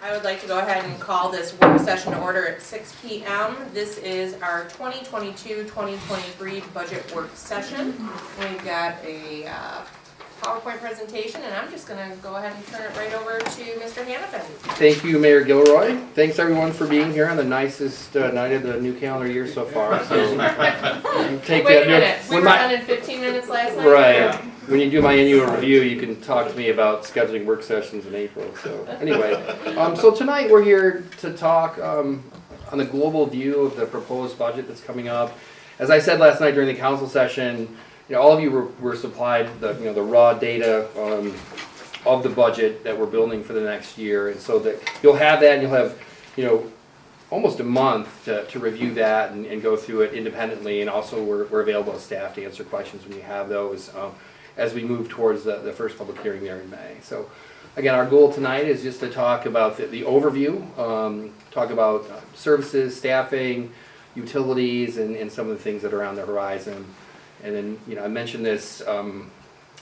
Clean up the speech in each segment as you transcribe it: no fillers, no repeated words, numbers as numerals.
I would like to go ahead and call this work session to order at 6 p.m. This is our 2022-2023 budget work session. We've got a PowerPoint presentation, and I'm just going to go ahead and turn it right over to Mr. Hannafin. Thank you, Mayor Gilroy. Thanks everyone for being here on the nicest night of the new calendar year so far. So take Wait that. a minute, we were done in 15 minutes last night? Right. When you do my annual review, you can talk to me about scheduling work sessions in April. So anyway, so tonight we're here to talk on the global view of the proposed budget that's coming up. As I said last night during the council session, all of you were supplied the the raw data of the budget that we're building for the next year, and so that you'll have that, and you'll have almost a month to review that and go through it independently, and also we're available as staff to answer questions when you have those as we move towards the first public hearing there in May. So again, our goal tonight is just to talk about the overview, talk about services, staffing, utilities, and some of the things that are on the horizon. And then, I mentioned this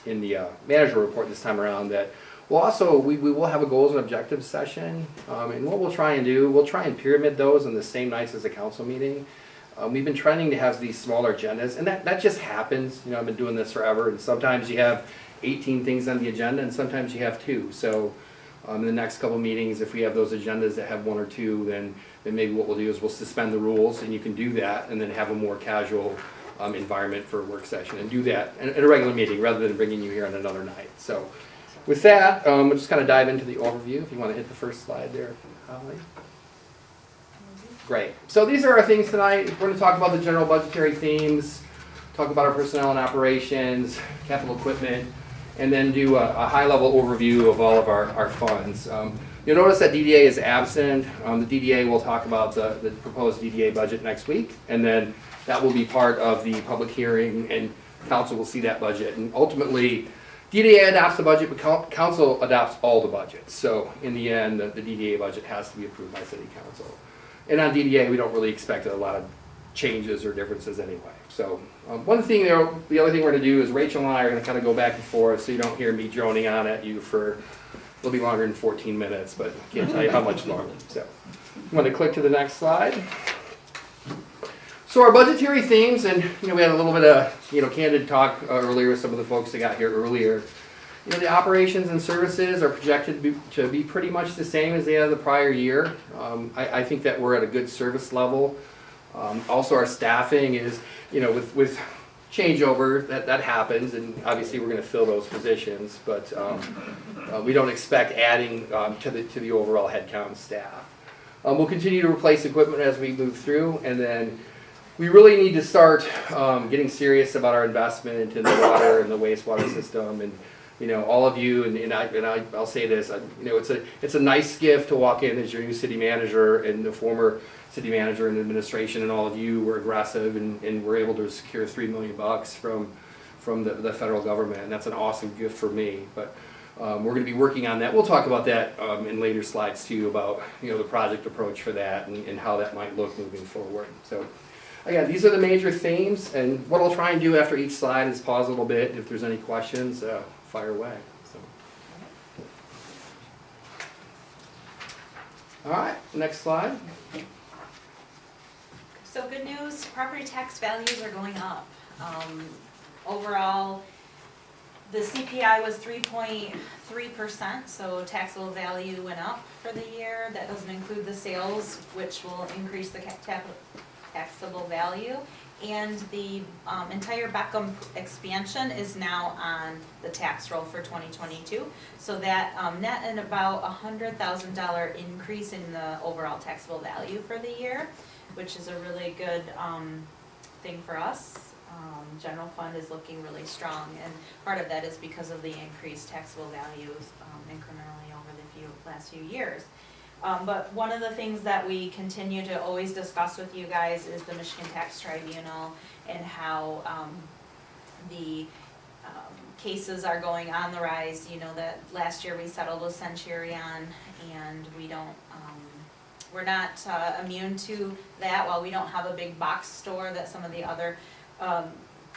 in the manager report this time around, that we will have a goals and objectives session. And what we'll try and do, we'll try and pyramid those on the same nights as the council meeting. We've been trying to have these smaller agendas, and that just happens. I've been doing this forever, and sometimes you have 18 things on the agenda, and sometimes you have 2. So in the next couple meetings, if we have those agendas that have 1 or 2, then maybe what we'll do is we'll suspend the rules, and you can do that, and then have a more casual environment for a work session, and do that in a regular meeting rather than bringing you here on another night. So with that, we'll just kind of dive into the overview. If you want to hit the first slide there, Holly. Great. So these are our things tonight. We're going to talk about the general budgetary themes, talk about our personnel and operations, capital equipment, and then do a high-level overview of all of our funds. You'll notice that DDA is absent. The DDA will talk about the proposed DDA budget next week, and then that will be part of the public hearing, and council will see that budget. And ultimately, DDA adopts the budget, but council adopts all the budgets. So in the end, the DDA budget has to be approved by city council. And on DDA, we don't really expect a lot of changes or differences anyway. So the other thing we're going to do is Rachel and I are going to kind of go back and forth, so you don't hear me droning on at you for, it'll be longer than 14 minutes, but I can't tell you how much longer. So I'm going to click to the next slide. So our budgetary themes, and we had a little bit of candid talk earlier with some of the folks that got here earlier. The operations and services are projected to be pretty much the same as they had the prior year. I think that we're at a good service level. Also, our staffing is, with changeover, that happens, and obviously we're going to fill those positions, but we don't expect adding to the overall headcount and staff. We'll continue to replace equipment as we move through, and then we really need to start getting serious about our investment into the water and the wastewater system. And all of you, and I'll say this, it's a nice gift to walk in as your new city manager, and the former city manager and administration, and all of you were aggressive and were able to secure $3 million from the federal government, and that's an awesome gift for me. But we're going to be working on that. We'll talk about that in later slides too, about the project approach for that and how that might look moving forward. So again, these are the major themes, and what I'll try and do after each slide is pause a little bit. If there's any questions, fire away. So. All right, next slide. So good news, property tax values are going up. Overall, the CPI was 3.3%, so taxable value went up for the year. That doesn't include the sales, which will increase the taxable value. And the entire Beckham expansion is now on the tax roll for 2022. So that net in about $100,000 increase in the overall taxable value for the year, which is a really good thing for us. General fund is looking really strong, and part of that is because of the increased taxable values incrementally over the last few years. But one of the things that we continue to always discuss with you guys is the Michigan Tax Tribunal and how the cases are going on the rise. That last year we settled with Centurion, and we're not immune to that. While we don't have a big box store that some of the other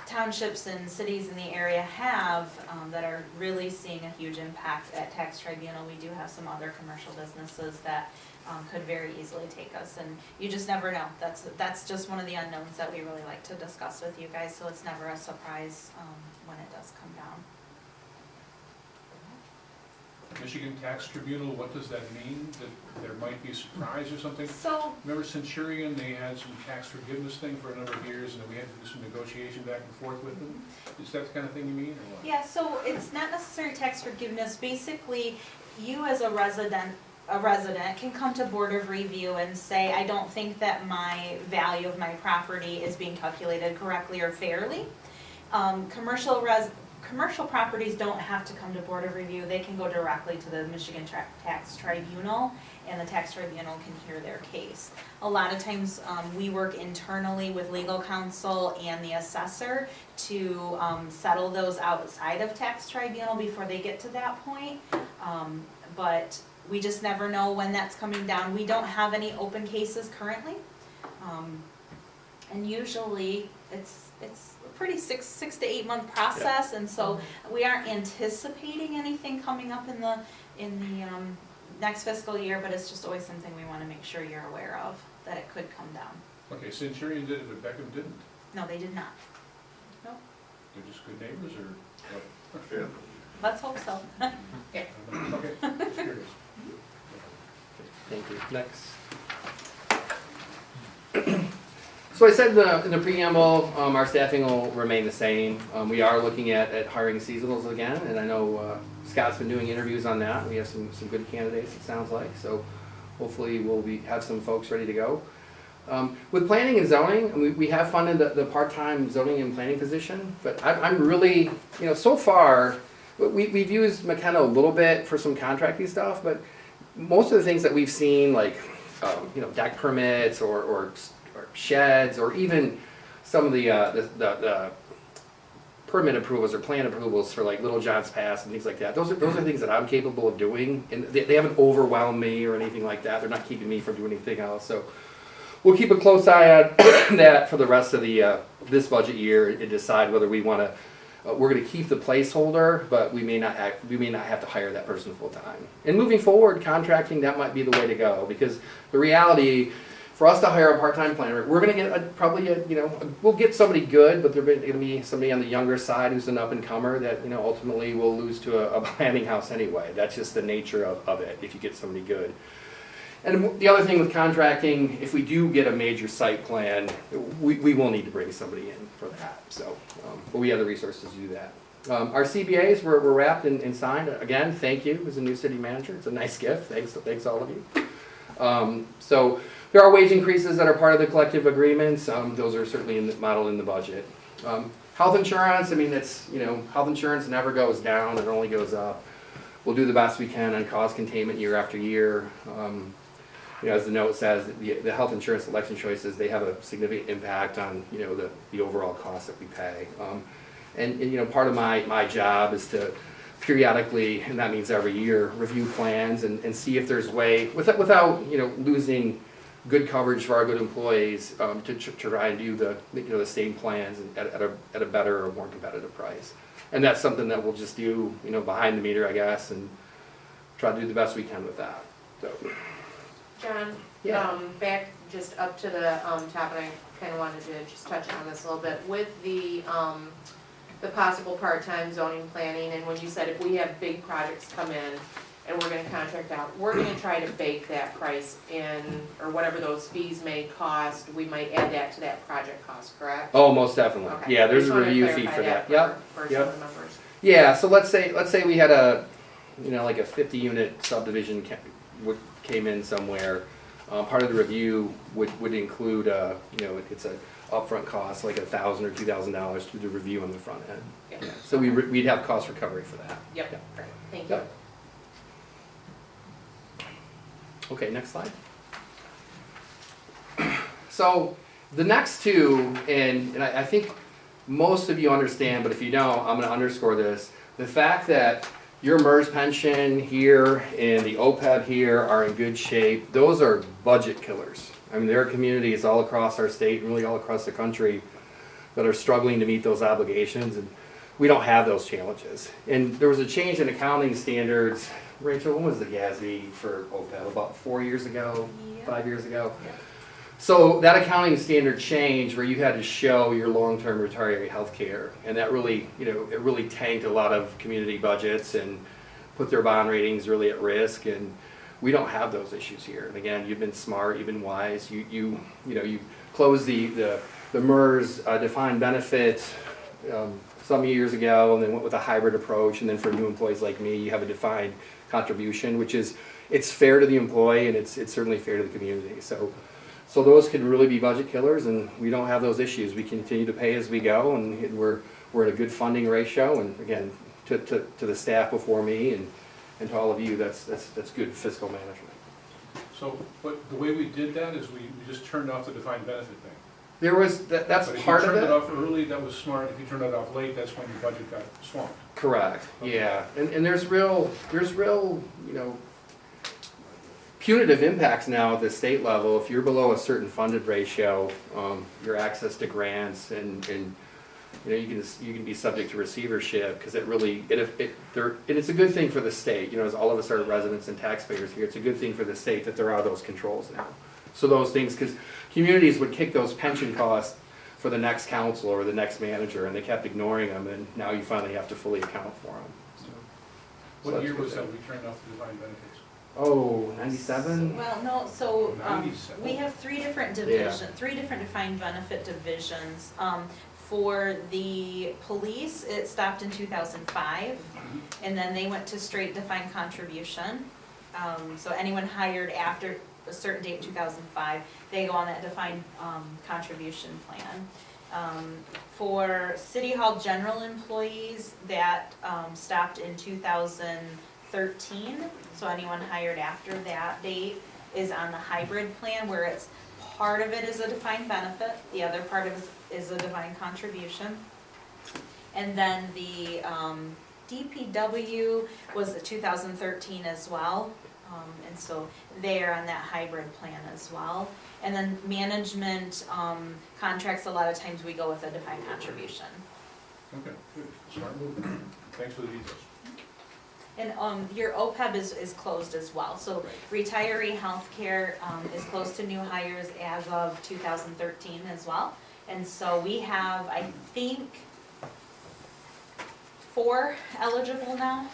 townships and cities in the area have, that are really seeing a huge impact at tax tribunal. We do have some other commercial businesses that could very easily take us, and you just never know. That's just one of the unknowns that we really like to discuss with you guys, so it's never a surprise when it does come down. Michigan Tax Tribunal, what does that mean? That there might be a surprise or something? So, Remember Centurion, they had some tax forgiveness thing for a number of years, and then we had to do some negotiation back and forth with them? Is that the kind of thing you mean, or what? yeah, so it's not necessarily tax forgiveness. Basically, you as a resident can come to Board of Review and say, I don't think that my value of my property is being calculated correctly or fairly. Commercial properties don't have to come to Board of Review. They can go directly to the Michigan Tax Tribunal, and the Tax Tribunal can hear their case. A lot of times, we work internally with legal counsel and the assessor to settle those outside of Tax Tribunal before they get to that point. But we just never know when that's coming down. We don't have any open cases currently. And usually, it's a pretty 6 to 8 month process, and so we aren't anticipating anything coming up in the next fiscal year, but it's just always something we want to make sure you're aware of, that it could come down. Okay, Centurion did it, but Beckham didn't. No, they did not. Nope. They're just good neighbors, or what? Yeah. Let's hope so. Okay, just curious. Thank you. Next. So I said in the preamble, our staffing will remain the same. We are looking at hiring seasonals again, and I know Scott's been doing interviews on that. We have some good candidates, it sounds like, so hopefully we'll have some folks ready to go. With planning and zoning, we have funded the part-time zoning and planning position, but I'm really, so far, we've used McKenna a little bit for some contracting stuff, but most of the things that we've seen, like, deck permits or sheds, or even some of the permit approvals or plan approvals for like Little John's Pass and things like that. Those are things that I'm capable of doing, and they haven't overwhelmed me or anything like that. They're not keeping me from doing anything else. So we'll keep a close eye on that for the rest of the this budget year and decide whether we want to. We're going to keep the placeholder, but we may not have to hire that person full time. And moving forward, contracting, that might be the way to go, because the reality, for us to hire a part-time planner, we're going to get we'll get somebody good, but they're going to be somebody on the younger side who's an up-and-comer that ultimately will lose to a planning house anyway. That's just the nature of it if you get somebody good. And the other thing with contracting, if we do get a major site plan, we will need to bring somebody in for that. So, but we have the resources to do that. Our CBAs were wrapped and signed. Again, thank you as a new city manager. It's a nice gift. Thanks all of you. So there are wage increases that are part of the collective agreements. Those are certainly modeled in the budget. Health insurance, it's, health insurance never goes down, it only goes up. We'll do the best we can on cost containment year after year. As the note says, the health insurance election choices, they have a significant impact on, the overall cost that we pay. And part of my job is to periodically, and that means every year, review plans and see if there's way, without losing good coverage for our good employees, to try and do the same plans at a better or more competitive price. And that's something that we'll just do, behind the meter, I guess, and try to do the best we can with that. So. John, Yeah. back just up to the top, and I kind of wanted to just touch on this a little bit with the possible part-time zoning planning, and when you said if we have big projects come in and we're going to contract out, we're going to try to bake that price in, or whatever those fees may cost, we might add that to that project cost, correct? Oh, most definitely. Okay. Yeah, there's Just a wanted to review fee clarify for that. for Yep. some Yep. of the members. Yeah. So let's say we had a, like a 50-unit subdivision came in somewhere. Part of the review would include, it's a upfront cost, like $1,000 or $2,000 to do the review on the front end. Yep. Yeah. So we'd have cost recovery for that. Yep, Yeah. great, thank you. Yep. Okay, next slide. So the next two, and I think most of you understand, but if you don't, I'm going to underscore this. The fact that your MERS pension here and the OPEB here are in good shape, those are budget killers. There are communities all across our state and really all across the country that are struggling to meet those obligations, and we don't have those challenges. And there was a change in accounting standards. Rachel, when was the GASB for OPEB? About 4 years ago, Yeah. 5 years ago? Yeah. So that accounting standard changed where you had to show your long-term retiree health care, and that really, it really tanked a lot of community budgets and put their bond ratings really at risk, and we don't have those issues here. And again, you've been smart, you've been wise, you closed the MERS defined benefit some years ago, and then went with a hybrid approach, and then for new employees like me, you have a defined contribution, which is, it's fair to the employee, and it's certainly fair to the community. So those could really be budget killers, and we don't have those issues. We continue to pay as we go, and we're at a good funding ratio, and again, to the staff before me and to all of you, that's good fiscal management. So, but the way we did that is we just turned off the defined benefit thing. There was, that's But part of if you turned it it. off early, that was smart. If you turned it off late, that's when your budget got swamped. Correct, yeah, and there's real, punitive impacts now at the state level. If you're below a certain funded ratio, your access to grants and you can be subject to receivership, because it's a good thing for the state, as all of us are residents and taxpayers here, it's a good thing for the state that there are those controls now. So those things, because communities would kick those pension costs for the next council or the next manager, and they kept ignoring them, and now you finally have to fully account for them. So What that's year good was that thing. we turned off the defined benefits? Oh, 97? Well, no, so, 97. we have three different defined benefit divisions. For the police, it stopped in 2005, and then they went to straight defined contribution. So anyone hired after a certain date, 2005, they go on that defined contribution plan. For City Hall general employees, that stopped in 2013, so anyone hired after that date is on the hybrid plan, where it's part of it is a defined benefit, the other part of it is a defined contribution. And then the DPW was 2013 as well, and so they're on that hybrid plan as well. And then management contracts, a lot of times we go with a defined contribution. Okay, good. Smart move. Thanks for the details. And your OPEB is closed as well, so retiree healthcare is closed to new hires as of 2013 as well. And so we have, I think, 4 eligible now,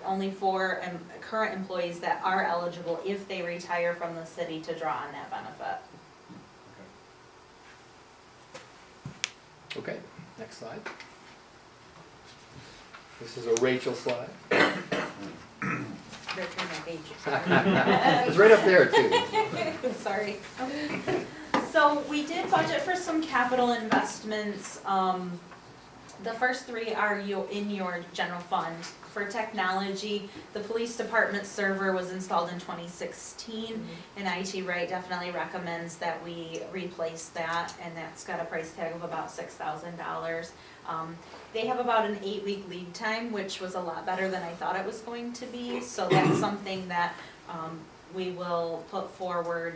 only 4 current employees that are eligible if they retire from the city to draw on that benefit. Okay, next slide. This is a Rachel slide. They're turning my page. It's right up there too. Sorry. So we did budget for some capital investments. The first 3 are in your general fund. For technology, the police department server was installed in 2016, and IT Right definitely recommends that we replace that, and that's got a price tag of about $6,000. They have about an 8-week lead time, which was a lot better than I thought it was going to be, so that's something that we will put forward,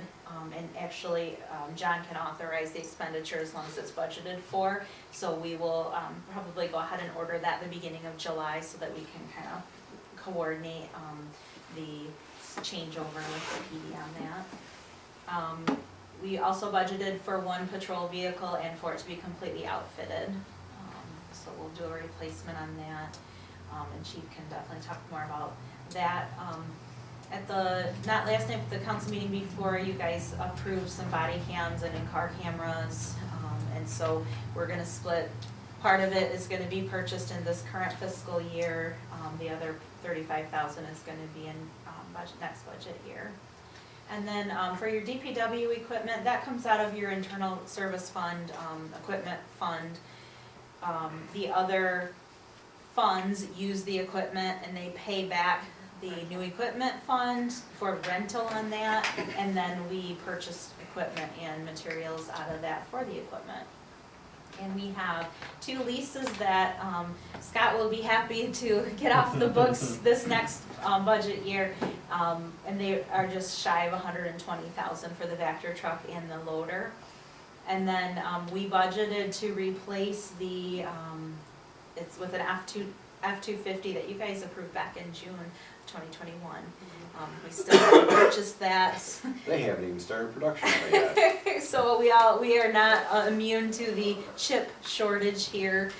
and actually John can authorize the expenditure as long as it's budgeted for. So we will probably go ahead and order that at the beginning of July so that we can kind of coordinate the changeover with the PD on that. We also budgeted for 1 patrol vehicle and for it to be completely outfitted. So we'll do a replacement on that, and Chief can definitely talk more about that. At the, not last night, but the council meeting before, you guys approved some body cams and in-car cameras, and so we're gonna split, part of it is gonna be purchased in this current fiscal year, the other $35,000 is gonna be in next budget year. And then for your DPW equipment, that comes out of your internal service fund, equipment fund. The other funds use the equipment and they pay back the new equipment fund for rental on that, and then we purchase equipment and materials out of that for the equipment. And we have 2 leases that Scott will be happy to get off the books this next budget year, and they are just shy of $120,000 for the Vector truck and the loader. And then, we budgeted to replace the, it's with an F-250 that you guys approved back in June 2021. We still haven't purchased that. They haven't even started production on it yet. So we are not immune to the chip shortage here,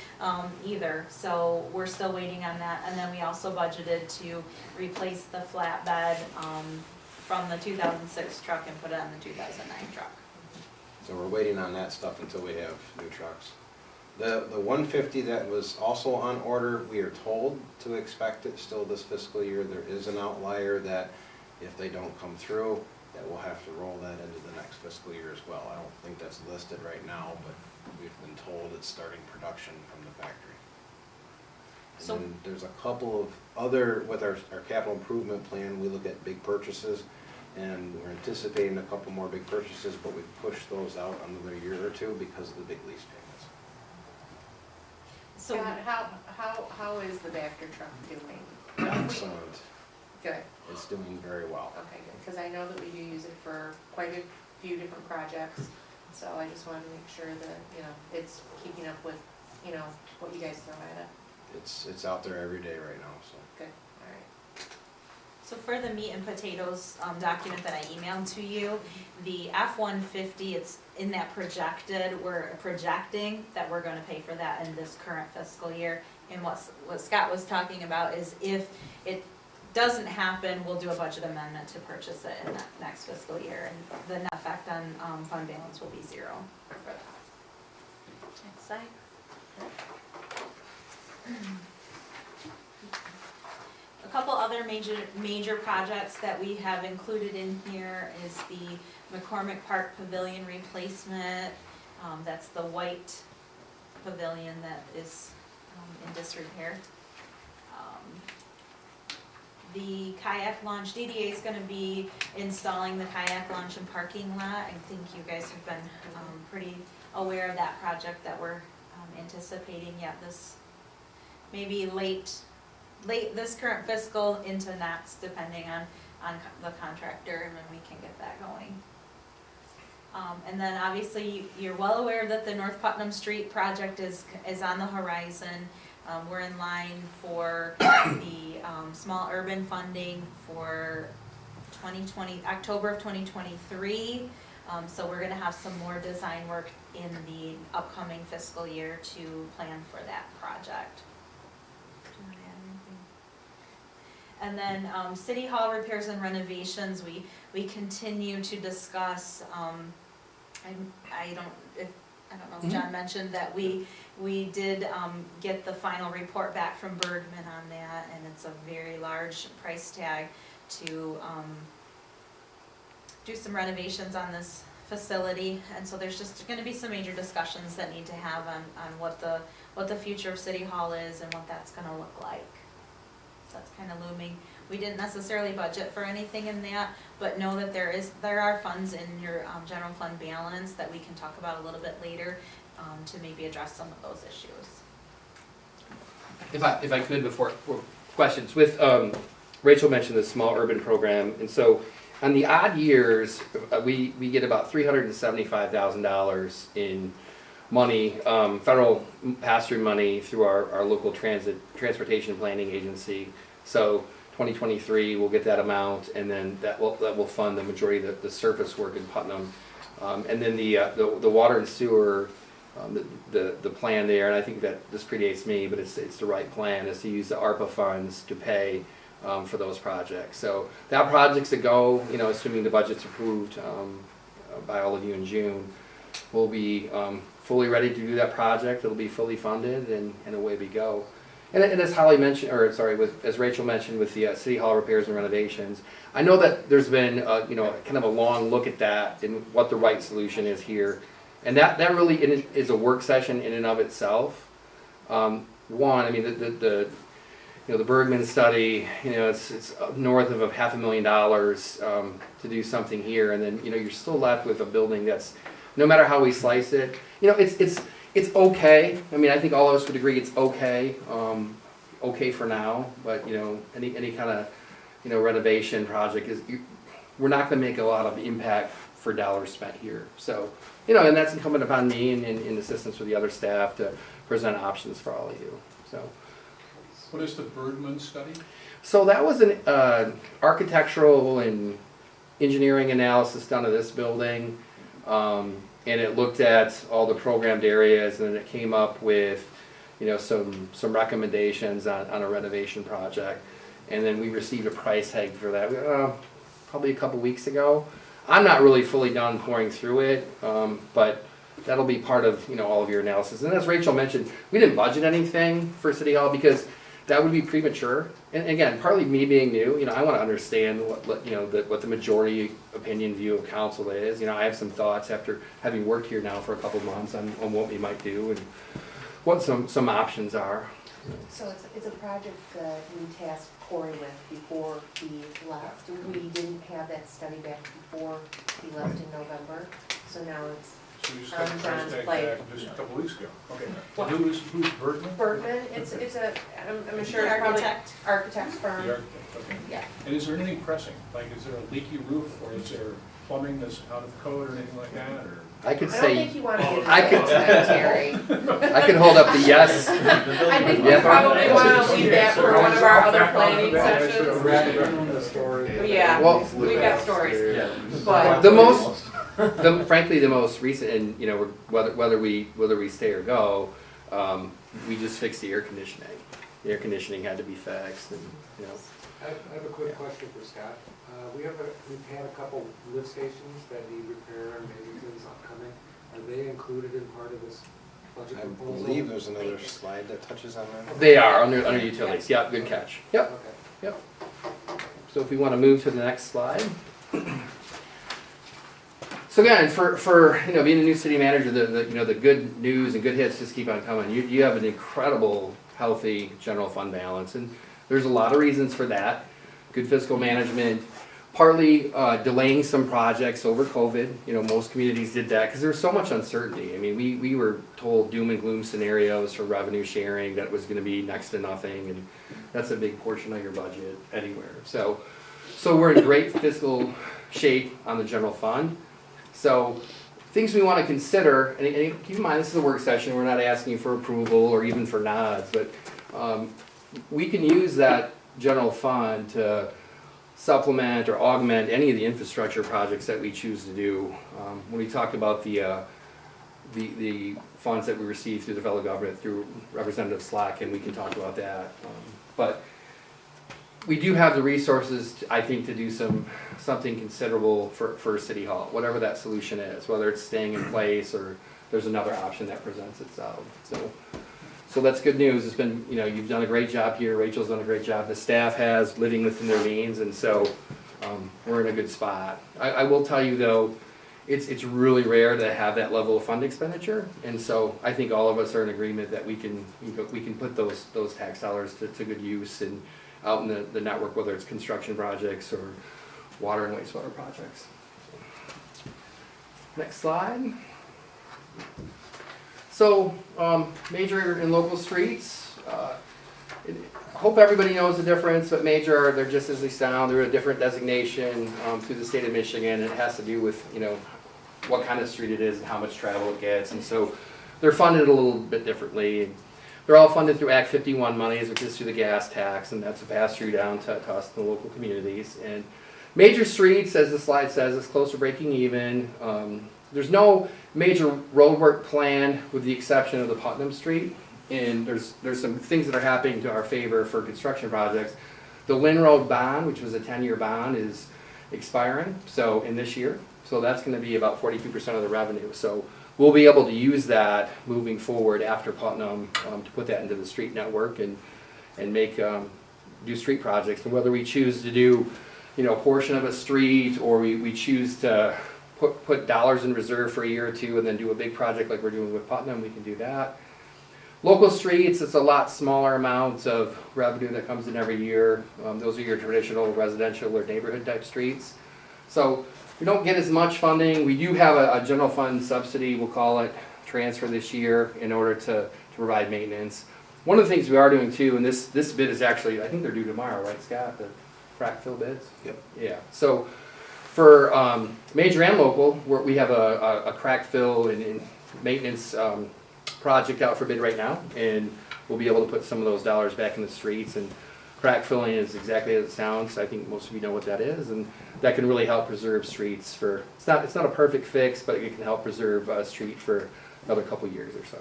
either. So we're still waiting on that. And then we also budgeted to replace the flatbed, from the 2006 truck and put it on the 2009 truck. So we're waiting on that stuff until we have new trucks. The 150 that was also on order, we are told to expect it still this fiscal year. There is an outlier that if they don't come through, that we'll have to roll that into the next fiscal year as well. I don't think that's listed right now, but we've been told it's starting production from the factory. So- And then there's a couple of other, with our capital improvement plan, we look at big purchases, and we're anticipating a couple more big purchases, but we've pushed those out another year or two because of the big lease payments. So Scott, how is the Vector truck doing? Excellent. Good, It's doing very well. okay, good, because I know that we do use it for quite a few different projects, so I just wanted to make sure that, it's keeping up with, what you guys throw at it. It's out there every day right now, so. Good, all right. So for the meat and potatoes document that I emailed to you, the F-150, it's in that projected, we're projecting that we're gonna pay for that in this current fiscal year. And what Scott was talking about is if it doesn't happen, we'll do a budget amendment to purchase it in that next fiscal year. And the net effect on fund balance will be 0 for that. Next slide. A couple other major projects that we have included in here is the McCormick Park Pavilion replacement. That's the white pavilion that is in disrepair. The kayak launch, DDA is gonna be installing the kayak launch and parking lot. I think you guys have been pretty aware of that project that we're anticipating yet this, maybe late this current fiscal into next, depending on the contractor and when we can get that going. And then obviously, you're well aware that the North Putnam Street project is on the horizon. We're in line for the small urban funding for October of 2023. So we're gonna have some more design work in the upcoming fiscal year to plan for that project. Do you wanna add anything? And then City Hall repairs and renovations, we continue to discuss, I don't know if John mentioned that we did get the final report back from Bergman on that, and it's a very large price tag to do some renovations on this facility. And so there's just gonna be some major discussions that need to have on what the future of City Hall is and what that's gonna look like. So that's kind of looming. We didn't necessarily budget for anything in that, but know that there are funds in your general fund balance that we can talk about a little bit later to maybe address some of those issues. If I could, before questions, with Rachel mentioned the small urban program, and so on the odd years, we get about $375,000 in money, federal pass-through money through our local transportation planning agency. So 2023, we'll get that amount, and then that will fund the majority of the surface work in Putnam. And then the water and sewer, the plan there, and I think that this predates me, but it's the right plan, is to use the ARPA funds to pay for those projects. So that project's a go, assuming the budget's approved by all of you in June. We'll be fully ready to do that project. It'll be fully funded, and away we go. And as Holly mentioned, as Rachel mentioned with the City Hall repairs and renovations, I know that there's been, kind of a long look at that and what the right solution is here. And that really is a work session in and of itself. One, I mean, the Bergman study, it's north of $500,000 to do something here, and then, you're still left with a building that's, no matter how we slice it, it's okay. I mean, I think all of us would agree it's okay, okay for now. But any kind of renovation project we're not going to make a lot of impact for dollars spent here. So, and that's incumbent upon me and in assistance with the other staff to present options for all of you, so. What is the Bergman study? So that was an architectural and engineering analysis done of this building. And it looked at all the programmed areas, and then it came up with, some recommendations on a renovation project. And then we received a price tag for that, probably a couple weeks ago. I'm not really fully done pouring through it, but that'll be part of, all of your analysis. And as Rachel mentioned, we didn't budget anything for City Hall because that would be premature. And again, partly me being new, I want to understand what the majority opinion view of council is. I have some thoughts after having worked here now for a couple of months on what we might do and what some options are. So it's a project that we tasked Corey with before he left. We didn't have that study back before he left in November, so now it's So you just got the price John's tag plate. back just a couple weeks ago. Okay. What? And who's Bergman? Bergman, it's I'm sure The it's probably architect. architect's The firm. architect, okay. Yeah. And is there anything pressing? Like, is there a leaky roof, or is there plumbing that's out of code or anything like that, or? I could I don't think say, you want to get I into could- that, Terry. I could hold up the yes. I think we Yeah. probably want to leave that for one of our other planning sessions. Yeah, Well, we've got stories, Yeah. but. Frankly, the most recent, and whether we stay or go, we just fixed the air conditioning. The air conditioning had to be fixed, and I have a quick question for Scott. We've had a couple lift stations that need repair and maintenance upcoming. Are they included in part of this budget I proposal? believe there's another slide that touches on that. they are under utilities. Yep, good catch. Yep. Okay. So if we want to move to the next slide. So again, for being a new city manager, the good news and good hits just keep on coming. You have an incredible, healthy general fund balance, and there's a lot of reasons for that. Good fiscal management, partly delaying some projects over COVID. Most communities did that because there was so much uncertainty. I mean, we were told doom and gloom scenarios for revenue sharing that was going to be next to nothing, and that's a big portion of your budget anywhere. So we're in great fiscal shape on the general fund. So things we want to consider, and keep in mind this is a work session, we're not asking for approval or even for nods, but we can use that general fund to supplement or augment any of the infrastructure projects that we choose to do. When we talk about the funds that we receive through the federal government, through Representative Slack, and we can talk about that. But we do have the resources, I think, to do something considerable for City Hall, whatever that solution is, whether it's staying in place or there's another option that presents itself. So that's good news. It's been, you've done a great job here. Rachel's done a great job. The staff has, living within their means, and so we're in a good spot. I will tell you though, it's really rare to have that level of fund expenditure, and so I think all of us are in agreement that we can put those tax dollars to good use and out in the network, whether it's construction projects or water and wastewater projects. Next slide. So, major and local streets. Hope everybody knows the difference, but major, they're just as they sound. They're a different designation through the state of Michigan. It has to do with, what kind of street it is and how much travel it gets. And so they're funded a little bit differently. They're all funded through Act 51 monies, which is through the gas tax, and that's a pass-through down to us in the local communities. And major streets, as the slide says, is close to breaking even. There's no major road work planned with the exception of the Putnam Street. And there's some things that are happening to our favor for construction projects. The Lynn Road bond, which was a 10-year bond, is expiring in this year. So that's going to be about 42% of the revenue. So we'll be able to use that moving forward after Putnam to put that into the street network and make do street projects. And whether we choose to do a portion of a street or we choose to put dollars in reserve for a year or two and then do a big project like we're doing with Putnam, we can do that. Local streets, it's a lot smaller amounts of revenue that comes in every year. Those are your traditional residential or neighborhood type streets. So we don't get as much funding. We do have a general fund subsidy, we'll call it, transfer this year in order to provide maintenance. One of the things we are doing too, and this bid is actually, I think they're due tomorrow, right, Scott? The frac fill bids? Yep. Yeah. So For major and local, we have a crack fill and maintenance project out for bid right now, and we'll be able to put some of those dollars back in the streets. And crack filling is exactly as it sounds. I think most of you know what that is, and that can really help preserve streets for. It's not a perfect fix, but it can help preserve a street for another couple years or so.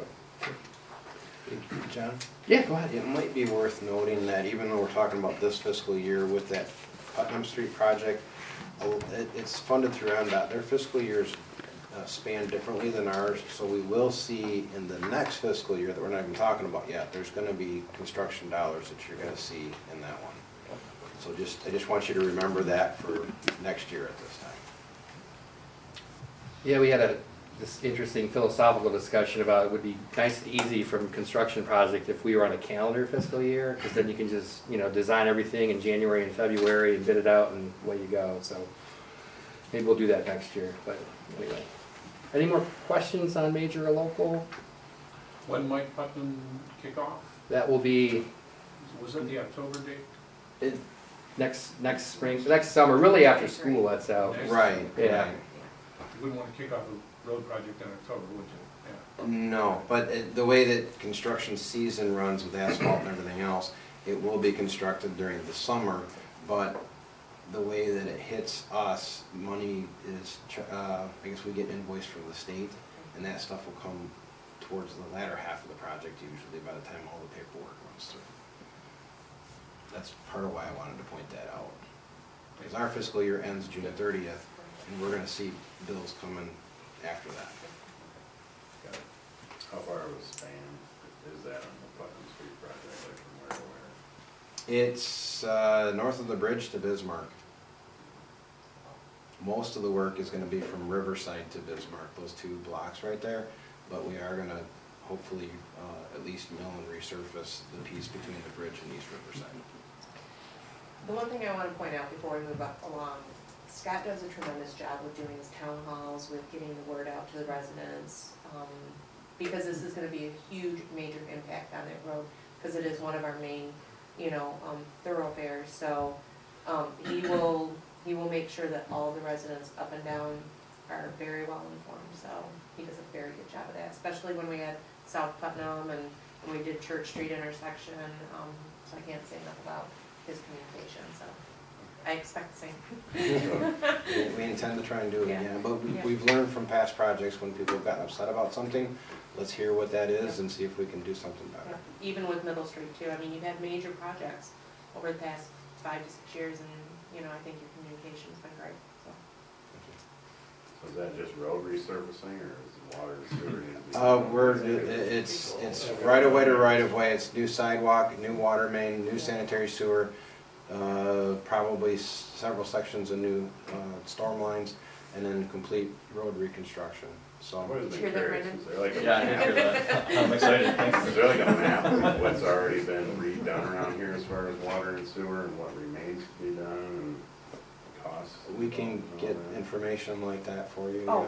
John? Yeah, go ahead. It might be worth noting that even though we're talking about this fiscal year with that Putnam Street project, it's funded through MDOT. Their fiscal years span differently than ours, so we will see in the next fiscal year that we're not even talking about yet, there's gonna be construction dollars that you're gonna see in that one. So I just want you to remember that for next year at this time. Yeah, we had this interesting philosophical discussion about it would be nice and easy from construction project if we were on a calendar fiscal year, because then you can just, design everything in January and February and bid it out and away you go. So maybe we'll do that next year, but anyway. Any more questions on major or local? When might Putnam kick off? That will be Was that the October date? next spring, next summer, really after school lets out. Right, Yeah. right. You wouldn't want to kick off a road project in October, would you? Yeah. No, but the way that construction season runs with asphalt and everything else, it will be constructed during the summer, but the way that it hits us, money is, I guess we get invoiced from the state, and that stuff will come towards the latter half of the project usually by the time all the paperwork runs through. That's part of why I wanted to point that out. Because our fiscal year ends June 30th, and we're gonna see bills coming after that. Got it. How far of a span is that on the Putnam Street project, like from where to where? It's north of the bridge to Bismarck. Most of the work is gonna be from Riverside to Bismarck, those two blocks right there, but we are gonna hopefully at least mill and resurface the piece between the bridge and East Riverside. The one thing I want to point out before we move up along, Scott does a tremendous job with doing his town halls, with getting the word out to the residents, because this is gonna be a huge, major impact on that road, because it is one of our main, thoroughfares, so, he will make sure that all the residents up and down are very well informed, so he does a very good job of that, especially when we had South Putnam and when we did Church Street intersection, so I can't say enough about his communication, so I expect the same. We intend to try and do it Yeah. again, but Yeah. we've learned from past projects when people have gotten upset about something, let's hear what that is and see if we can do something better. Even with Middle Street too, I mean, you've had major projects over the past 5 to 6 years, and, I think your communication's been great, so. So is that just road resurfacing, or is it water and sewer? Need to be- It's right of way to right of way, it's new sidewalk, new water main, new sanitary sewer, probably several sections of new storm lines, and then complete road reconstruction, I've so. always Did you been hear that, curious, Brandon? is there like a Yeah, I did hear that. I'm excited, thanks. Is there like a map of what's already been redone around here as far as water and sewer, and what remains to be done, and costs? We can get information like that for you. Oh.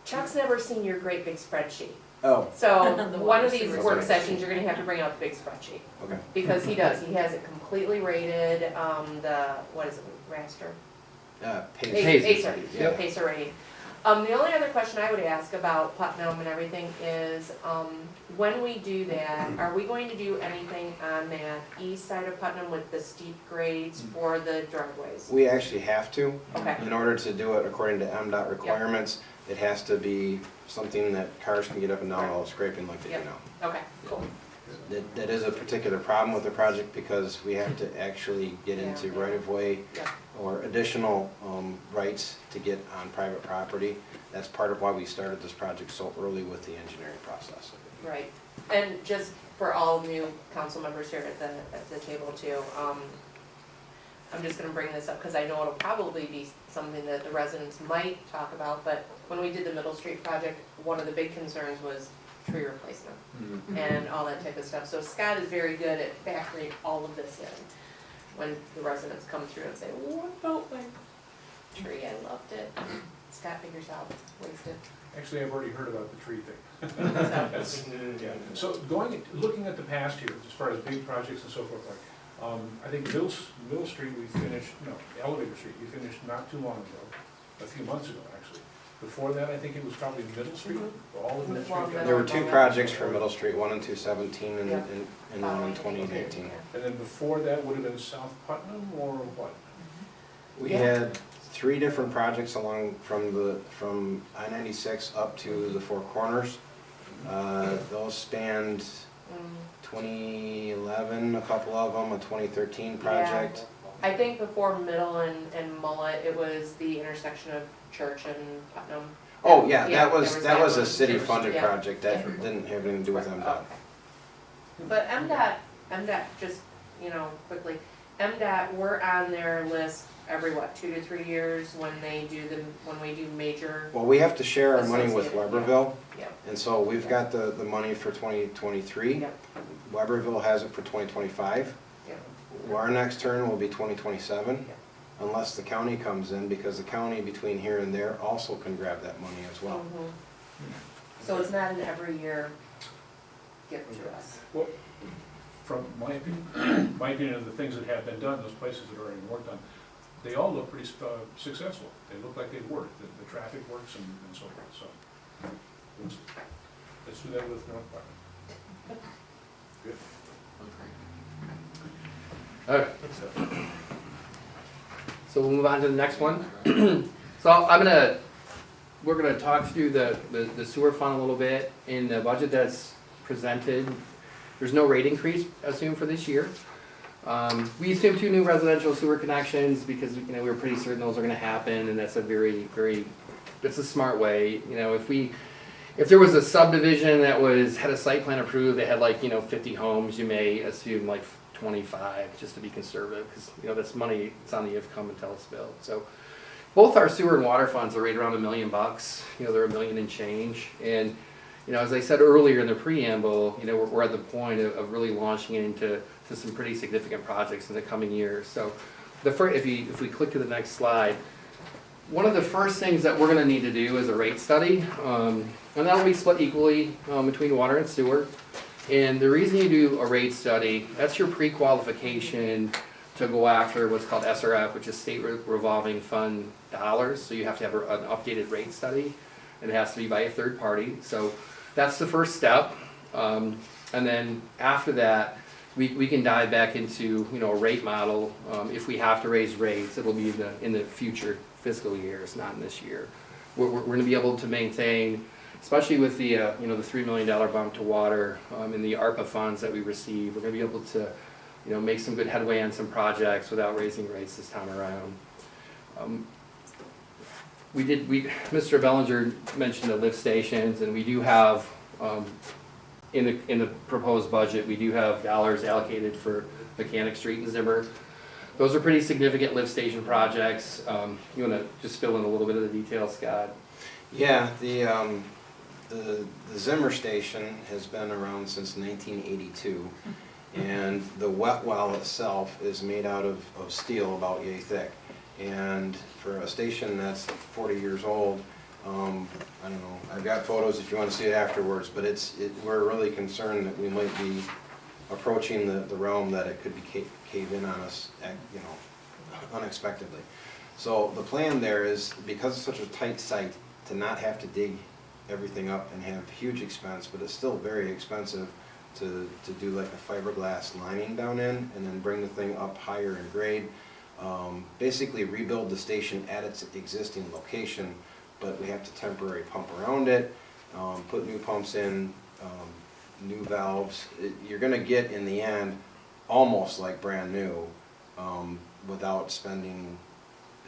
Chuck's never seen your great big spreadsheet, Oh, so The one water of these sewer work spreadsheet. sessions, you're gonna have to bring out the big spreadsheet, okay. because he does, he has it completely rated, what is it, raster? Pace. Pacer, Yeah. Pacer rating. The only other question I would ask about Putnam and everything is, when we do that, are we going to do anything on that east side of Putnam with the steep grades for the driveways? We actually have to. Okay, In order to do it according to MDOT requirements, it has to be something that cars can get up and down without scraping like they do Yep. now. okay, cool. That is a particular problem with the project because we have to actually get into Yeah. right-of-way Yeah. or additional rights to get on private property. That's part of why we started this project so early with the engineering process. Right, and just for all new council members here at the table too, I'm just gonna bring this up, because I know it'll probably be something that the residents might talk about, but when we did the Middle Street project, one of the big concerns was tree replacement and all that type of stuff. So Scott is very good at factoring all of this in, when the residents come through and say, what about my tree, I loved it. Scott figures out ways to. Actually, I've already heard about the tree thing. So, So looking at the past here, as far as big projects and so forth, like, I think Middle Street we finished, no, Elevator Street we finished not too long ago. a few months ago, actually. Before that, I think it was probably Middle Street, all of Middle Well, Street. There were two projects for Middle Street, one in 2017 and, Yeah. and one in 2018. And then before that would have been South Putnam or what? We Yeah. had three different projects along from I-96 up to the Four Corners. Those spanned 2011, a couple of them, a 2013 project. I think before Middle and Mullet, it was the intersection of Church and Putnam. Oh, yeah, Yeah, that was a one. city-funded Yeah. project, that didn't have anything to do with MDOT. But MDOT, just, quickly, MDOT, we're on their list every, 2 to 3 years when we do major, Well, we have to share our money with Associated, Weberville, yeah. and so we've got the money for 2023. Yep. Weberville has it for 2025. Yep. Well, our next turn will be 2027, Yep. unless the county comes in, because the county between here and there also can grab that money as well. Mhm. So it's not an every year gift to us. Well, from my opinion of the things that have been done, those places that are already worked on, they all look pretty successful. They look like they've worked, the traffic works and so forth, so. Let's do that with North Park. Good. Okay. So we'll move on to the next one. So we're gonna talk through the sewer fund a little bit. In the budget that's presented, there's no rate increase assumed for this year. We assumed 2 new residential sewer connections because, we were pretty certain those are gonna happen, and that's a it's a smart way. If there was a subdivision that had a site plan approved, that had 50 homes, you may assume 25, just to be conservative, because, that's money, it's on the if come until it's built. So both our sewer and water funds are right around $1 million. They're $1 million and change. And, as I said earlier in the preamble, we're at the point of really launching into some pretty significant projects in the coming years. So if we click to the next slide, one of the first things that we're gonna need to do is a rate study. And that'll be split equally between water and sewer. And the reason you do a rate study, that's your pre-qualification to go after what's called SRF, which is State Revolving Fund dollars. So you have to have an updated rate study, and it has to be by a third party. So that's the first step. And then after that, we can dive back into a rate model. If we have to raise rates, it'll be in the future fiscal years, not in this year. We're going to be able to maintain, especially with the the $3 million bump to water in the ARPA funds that we receive. We're going to be able to make some good headway on some projects without raising rates this time around. Mr. Bellinger mentioned the lift stations, and we do have in the proposed budget, we do have dollars allocated for Mechanic Street and Zimmer. Those are pretty significant lift station projects. You want to just fill in a little bit of the details, Scott? Yeah, the Zimmer station has been around since 1982, and the wet well itself is made out of steel about yay thick. And for a station that's 40 years old, I don't know, I've got photos if you want to see it afterwards, but we're really concerned that we might be approaching the realm that it could be cave in on us, unexpectedly. So the plan there is, because it's such a tight site, to not have to dig everything up and have huge expense, but it's still very expensive to do like a fiberglass lining down in, and then bring the thing up higher in grade. Basically rebuild the station at its existing location, but we have to temporarily pump around it, put new pumps in, new valves. You're gonna get, in the end, almost like brand new, without spending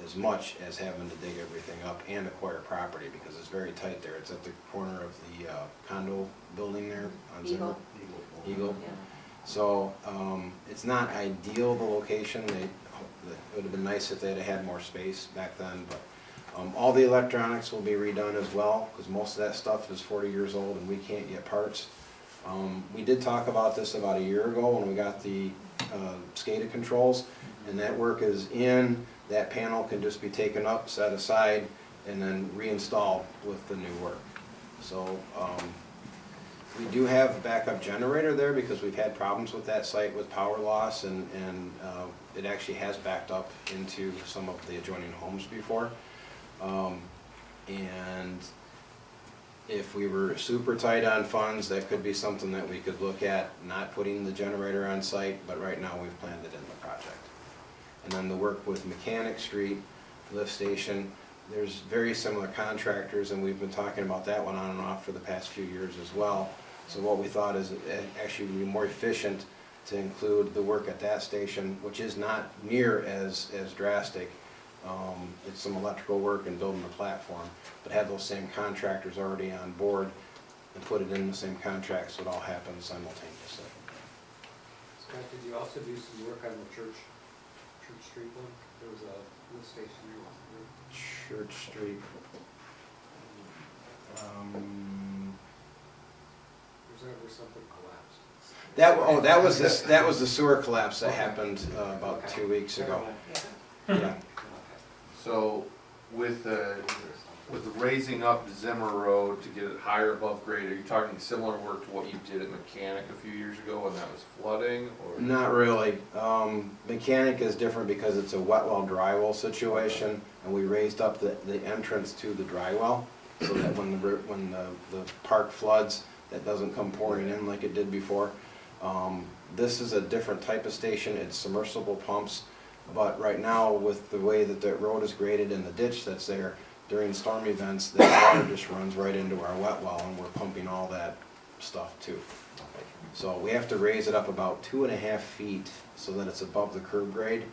as much as having to dig everything up and acquire property, because it's very tight there. It's at the corner of the condo building there on Zimmer. Eagle. Yeah. So it's not ideal, the location. It would have been nice if they'd have had more space back then, but all the electronics will be redone as well, because most of that stuff is 40 years old and we can't get parts. We did talk about this about a year ago when we got the SCADA controls, and that work is in. That panel can just be taken up, set aside, and then reinstalled with the new work. So we do have a backup generator there because we've had problems with that site with power loss, and it actually has backed up into some of the adjoining homes before. And if we were super tight on funds, that could be something that we could look at, not putting the generator on site, but right now we've planned it in the project. And then the work with Mechanic Street, lift station, there's very similar contractors, and we've been talking about that one on and off for the past few years as well. So what we thought is it actually would be more efficient to include the work at that station, which is not near as drastic. It's some electrical work and building the platform, but have those same contractors already on board and put it in the same contract so it all happens simultaneously. Scott, did you also do some work on the Church Street one? There was a lift station there, wasn't there? Church Street. There's ever something collapsed? That was the sewer collapse that happened about 2 weeks ago. Yeah. So with the raising up Zimmer Road to get it higher above grade, are you talking similar work to what you did at Mechanic a few years ago when that was flooding, or? Not really. Mechanic is different because it's a wet well, dry well situation, and we raised up the entrance to the dry well, so that when the park floods, that doesn't come pouring in like it did before. This is a different type of station. It's submersible pumps, but right now with the way that the road is graded and the ditch that's there, during storm events, the water just runs right into our wet well, and we're pumping all that stuff too. So we have to raise it up about 2.5 feet so that it's above the curb grade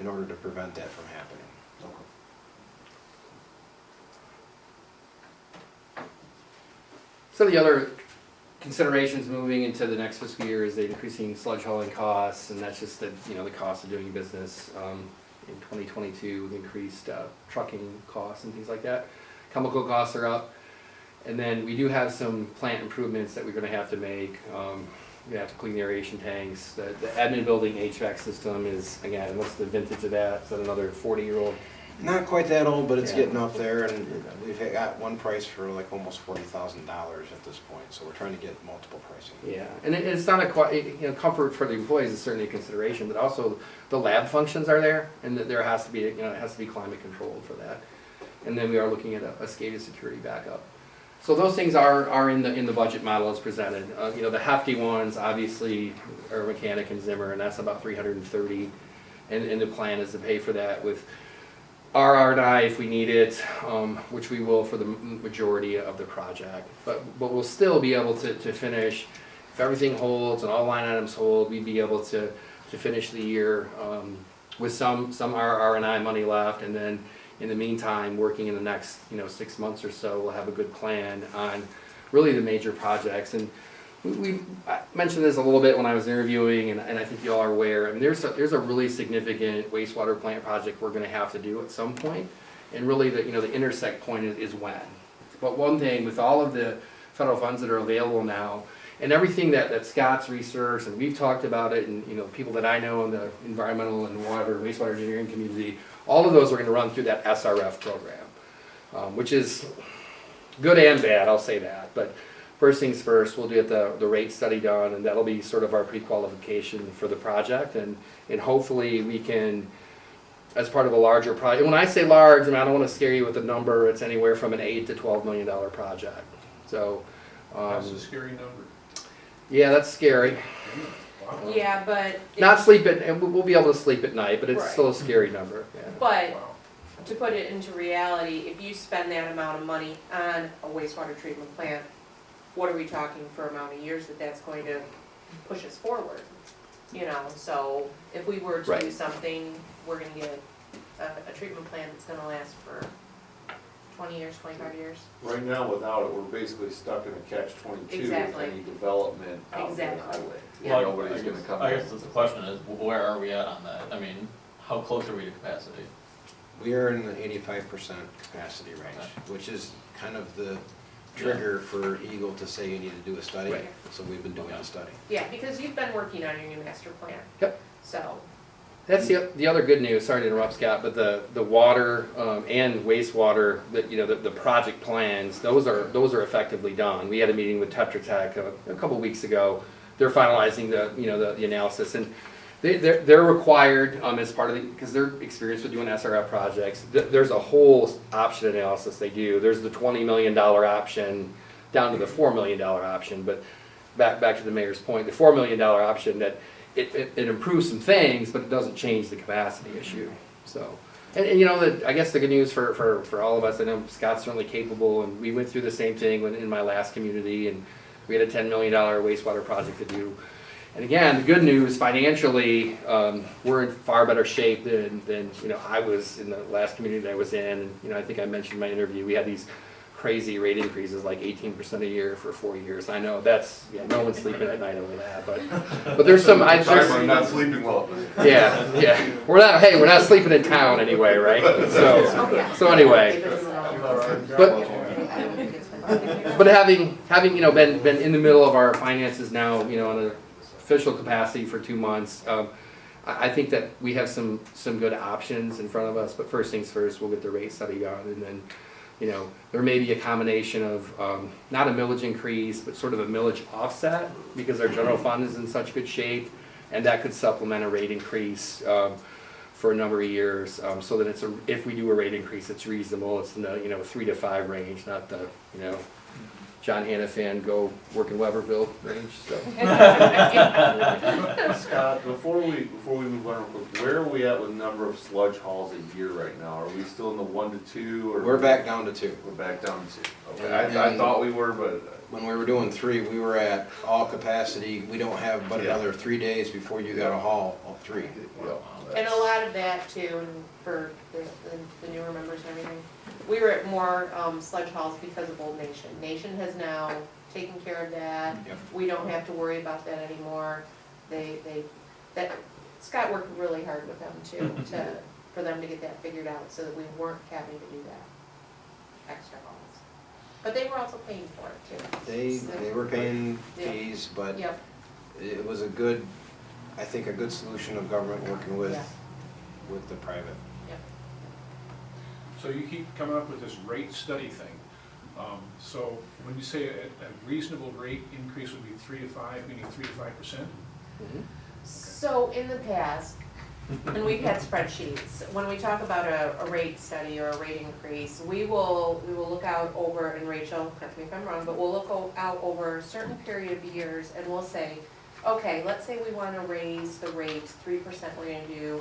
in order to prevent that from happening. So the other considerations moving into the next fiscal year is the increasing sludge hauling costs, and that's just the cost of doing business. In 2022, with increased trucking costs and things like that. Chemical costs are up, and then we do have some plant improvements that we're going to have to make. We have to clean the aeration tanks. The admin building HVAC system is, again, what's the vintage of that? Is that another 40-year-old? Not quite that old, but it's Yeah. getting up there, and we've got one price for like almost $40,000 at this point, so we're trying to get multiple pricing. Yeah, and it's not comfort for the employees is certainly a consideration, but also the lab functions are there, and that there has to be, it has to be climate controlled for that. And then we are looking at a SCADA security backup. So those things are in the budget model as presented. The hefty ones obviously are Mechanic and Zimmer, and that's about $330, and the plan is to pay for that with RR&I if we need it, which we will for the majority of the project. But we'll still be able to finish, if everything holds and all line items hold, we'd be able to finish the year with some RR&I money left, and then in the meantime, working in the next 6 months or so, we'll have a good plan on really the major projects. And I mentioned this a little bit when I was interviewing, and I think you all are aware. I mean, there's a really significant wastewater plant project we're going to have to do at some point, and really the intersect point is when. But one thing with all of the federal funds that are available now, and everything that Scott's researched, and we've talked about it, and people that I know in the environmental and water and wastewater engineering community, all of those are going to run through that SRF program, which is good and bad. I'll say that, but. First things first, we'll get the rate study done, and that'll be sort of our pre-qualification for the project, and hopefully we can, as part of a larger project, and when I say large, I don't want to scare you with a number, it's anywhere from an $8 to $12 million project. So, That's a scary number. yeah, that's scary. Wow. Yeah, but. Not sleep at, and we'll be able to sleep at night, but it's Right. still a scary number. Yeah. But Wow. to put it into reality, if you spend that amount of money on a wastewater treatment plant, what are we talking for amount of years that's going to push us forward? So if we were to do Right. something, we're gonna get a treatment plant that's gonna last for 20 years, 25 years. Right now, without it, we're basically stuck in a catch-22 Exactly. with any development out in the Exactly. highway. Yeah. Nobody's gonna come I in. guess the question is, where are we at on that? I mean, how close are we to capacity? We are in the 85% capacity range, which is kind of the trigger for Eagle to say you need to do a study, Right. so we've been doing the study. Yeah, because you've been working on your new master plan. Yep. So, That's the other good news. Sorry to interrupt, Scott, but the water and wastewater, the project plans, those are effectively done. We had a meeting with Tetra Tech a couple weeks ago. They're finalizing the analysis, and They're required, as part of the, because they're experienced with doing SRF projects. There's a whole option analysis they do. There's the $20 million option down to the $4 million option, but back to the mayor's point, the $4 million option, that it improves some things, but it doesn't change the capacity issue, so. And you know, I guess the good news for all of us, I know Scott's certainly capable, and we went through the same thing in my last community, and we had a $10 million wastewater project to do. And again, the good news financially, we're in far better shape than you know I was in the last community that I was in. And you know, I think I mentioned in my interview, we had these crazy rate increases, like 18% a year for 4 years. I know that's, yeah, no one's sleeping at night over that, but there's some. I'm not sleeping well. Yeah, we're not sleeping in town anyway, right? So anyway, but having you know been in the middle of our finances now, you know, on an official capacity for 2 months, I think that we have some good options in front of us. But first things first, we'll get the rate study done, and then you know there may be a combination of not a millage increase, but sort of a millage offset, because our general fund is in such good shape, and that could supplement a rate increase for a number of years, so that if we do a rate increase, it's reasonable. It's in the 3 to 5 range, not the John Hannafan go work in Weberville range. So. Scott, before we move on real quick, where are we at with number of sludge hauls a year right now? Are we still in the 1 to 2? Or We're back down to 2. We're back down to 2. Okay, I thought we were, but When we were doing 3, we were at all capacity. We don't have but another 3 days before you got to haul all 3. And a lot of that too, and for the newer members and everything, we were at more sludge hauls because of Old Nation. Nation has now taken care of that. Yep. We don't have to worry about that anymore. Scott worked really hard with them too, for them to get that figured out, so that we weren't having to do that extra hauls. But they were also paying for it too. They were paying fees, but Yep. it was a good solution of government working with Yeah. the private. So you keep coming up with this rate study thing. So when you say a reasonable rate increase would be 3 to 5, meaning 3 to 5%? So in the past, and we've had spreadsheets, when we talk about a rate study or a rate increase, we will look out over, and Rachel, correct me if I'm wrong, but we'll look out over a certain period of years, and we'll say, okay, let's say we want to raise the rates 3%, we're going to do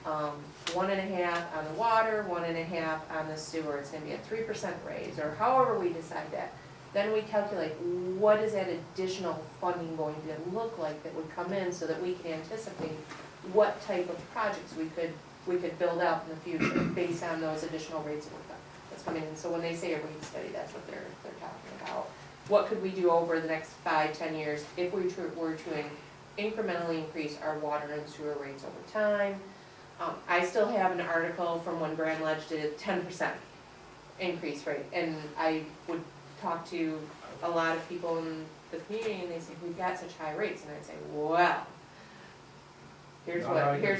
1.5 on the water, 1.5 on the sewer. It's going to be a 3% raise, or however we decide that. Then we calculate what is that additional funding going to look like that would come in, so that we can anticipate what type of projects we could build out in the future based on those additional rates that's coming in. So when they say a rate study, that's what they're talking about. What could we do over the next 5-10 years if we were to incrementally increase our water and sewer rates over time? I still have an article from when Grand Ledge did 10% increase rate, and I would talk to a lot of people in the community, and they say, we've got such high rates, and I'd say, well, here's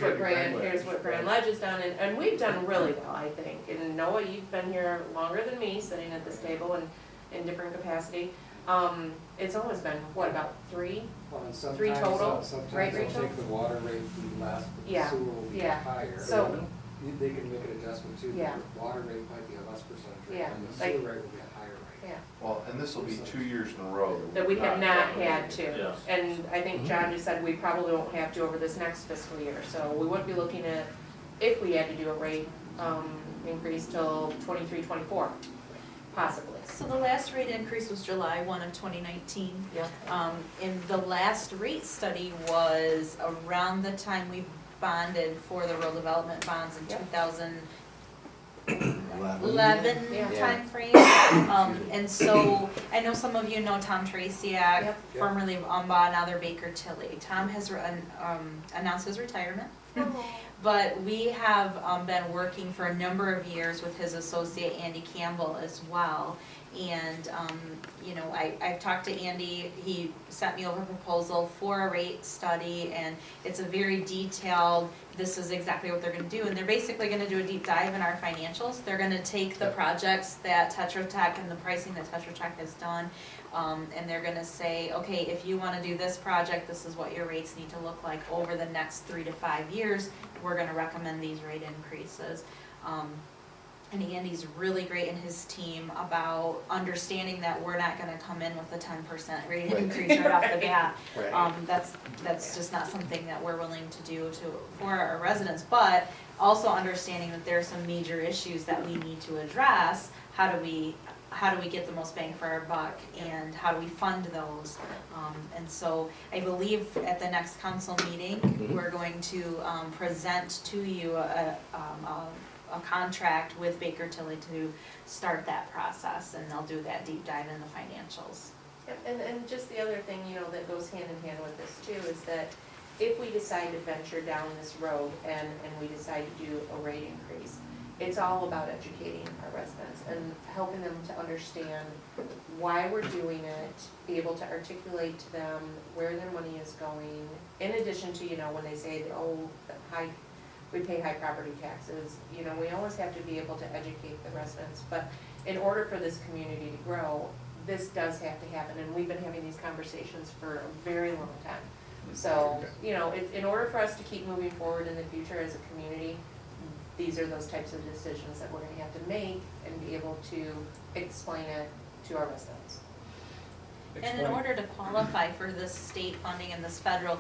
what Grand Ledge has done, and we've done really well, I think. And Noah, you've been here longer than me, sitting at this table and in different capacity. It's always been, what, about 3? Well, and 3 sometimes, total, sometimes right, they'll Rachel? take the water rate be less, but the Yeah, sewer will be yeah. higher. So- They can make an adjustment too. Yeah. The water rate might be a less percentage rate, Yeah, and the like- sewer rate will be a higher rate. Yeah, well, and this will be 2 years in a row. that we have not had to. Yes. And I think John just said we probably won't have to over this next fiscal year. So we wouldn't be looking at, if we had to do a rate increase till 23, 24, possibly. So the last rate increase was July 1 of 2019. Yeah. And the last rate study was around the time we bonded for the rural development bonds in Yep. 2011 Yeah. timeframe. And so I know some of you know Tom Traciak, Yep. formerly of Umba, now they're Baker Tilly. Tom has announced his retirement. But we have been working for a number of years with his associate Andy Campbell as well. And, you know, I've talked to Andy, he sent me over a proposal for a rate study, and it's a very detailed, this is exactly what they're gonna do. And they're basically gonna do a deep dive in our financials. They're gonna take the projects that Tetra Tech and the pricing that Tetra Tech has done, and they're gonna say, okay, if you wanna do this project, this is what your rates need to look like over the next 3 to 5 years. We're gonna recommend these rate increases. And Andy's really great in his team about understanding that we're not gonna come in with a 10% rate Right. increase right off the bat. Right. That's just not something that we're willing to do for our residents, but also understanding that there are some major issues that we need to address. How do we get the most bang for our buck, and how do we fund those? And so I believe at the next council meeting, Mhm. we're going to present to you a contract with Baker Tilly to start that process, and they'll do that deep dive in the financials. And just the other thing, you know, that goes hand in hand with this too, is that if we decide to venture down this road and we decide to do a rate increase, it's all about educating our residents and helping them to understand why we're doing it, be able to articulate to them where their money is going, in addition to, you know, when they say, oh, we pay high property taxes, you know, we always have to be able to educate the residents. But in order for this community to grow, this does have to happen, and we've been having these conversations for a very long time. So, you know, in order for us to keep moving forward in the future as a community, these are those types of decisions that we're gonna have to make and be able to explain it to our residents. And in order to qualify for this state funding and the federal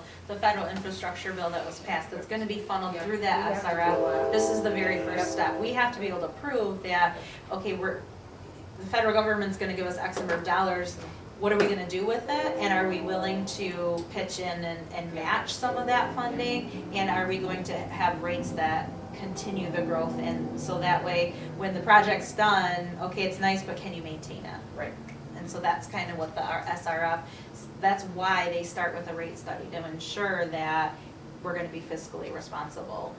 infrastructure bill that was passed, that's gonna be funneled Yeah, through we that have to do SRF, that. this is the very first step. We have to be able to prove that, okay, the federal government's gonna give us X number of dollars, what are we gonna do with it? And are we willing to pitch in and match some of that funding? And are we going to have rates that continue the growth? And so that way, when the project's done, okay, it's nice, but can you maintain it? Right. And so that's kind of what our SRF, that's why they start with a rate study, to ensure that we're gonna be fiscally responsible.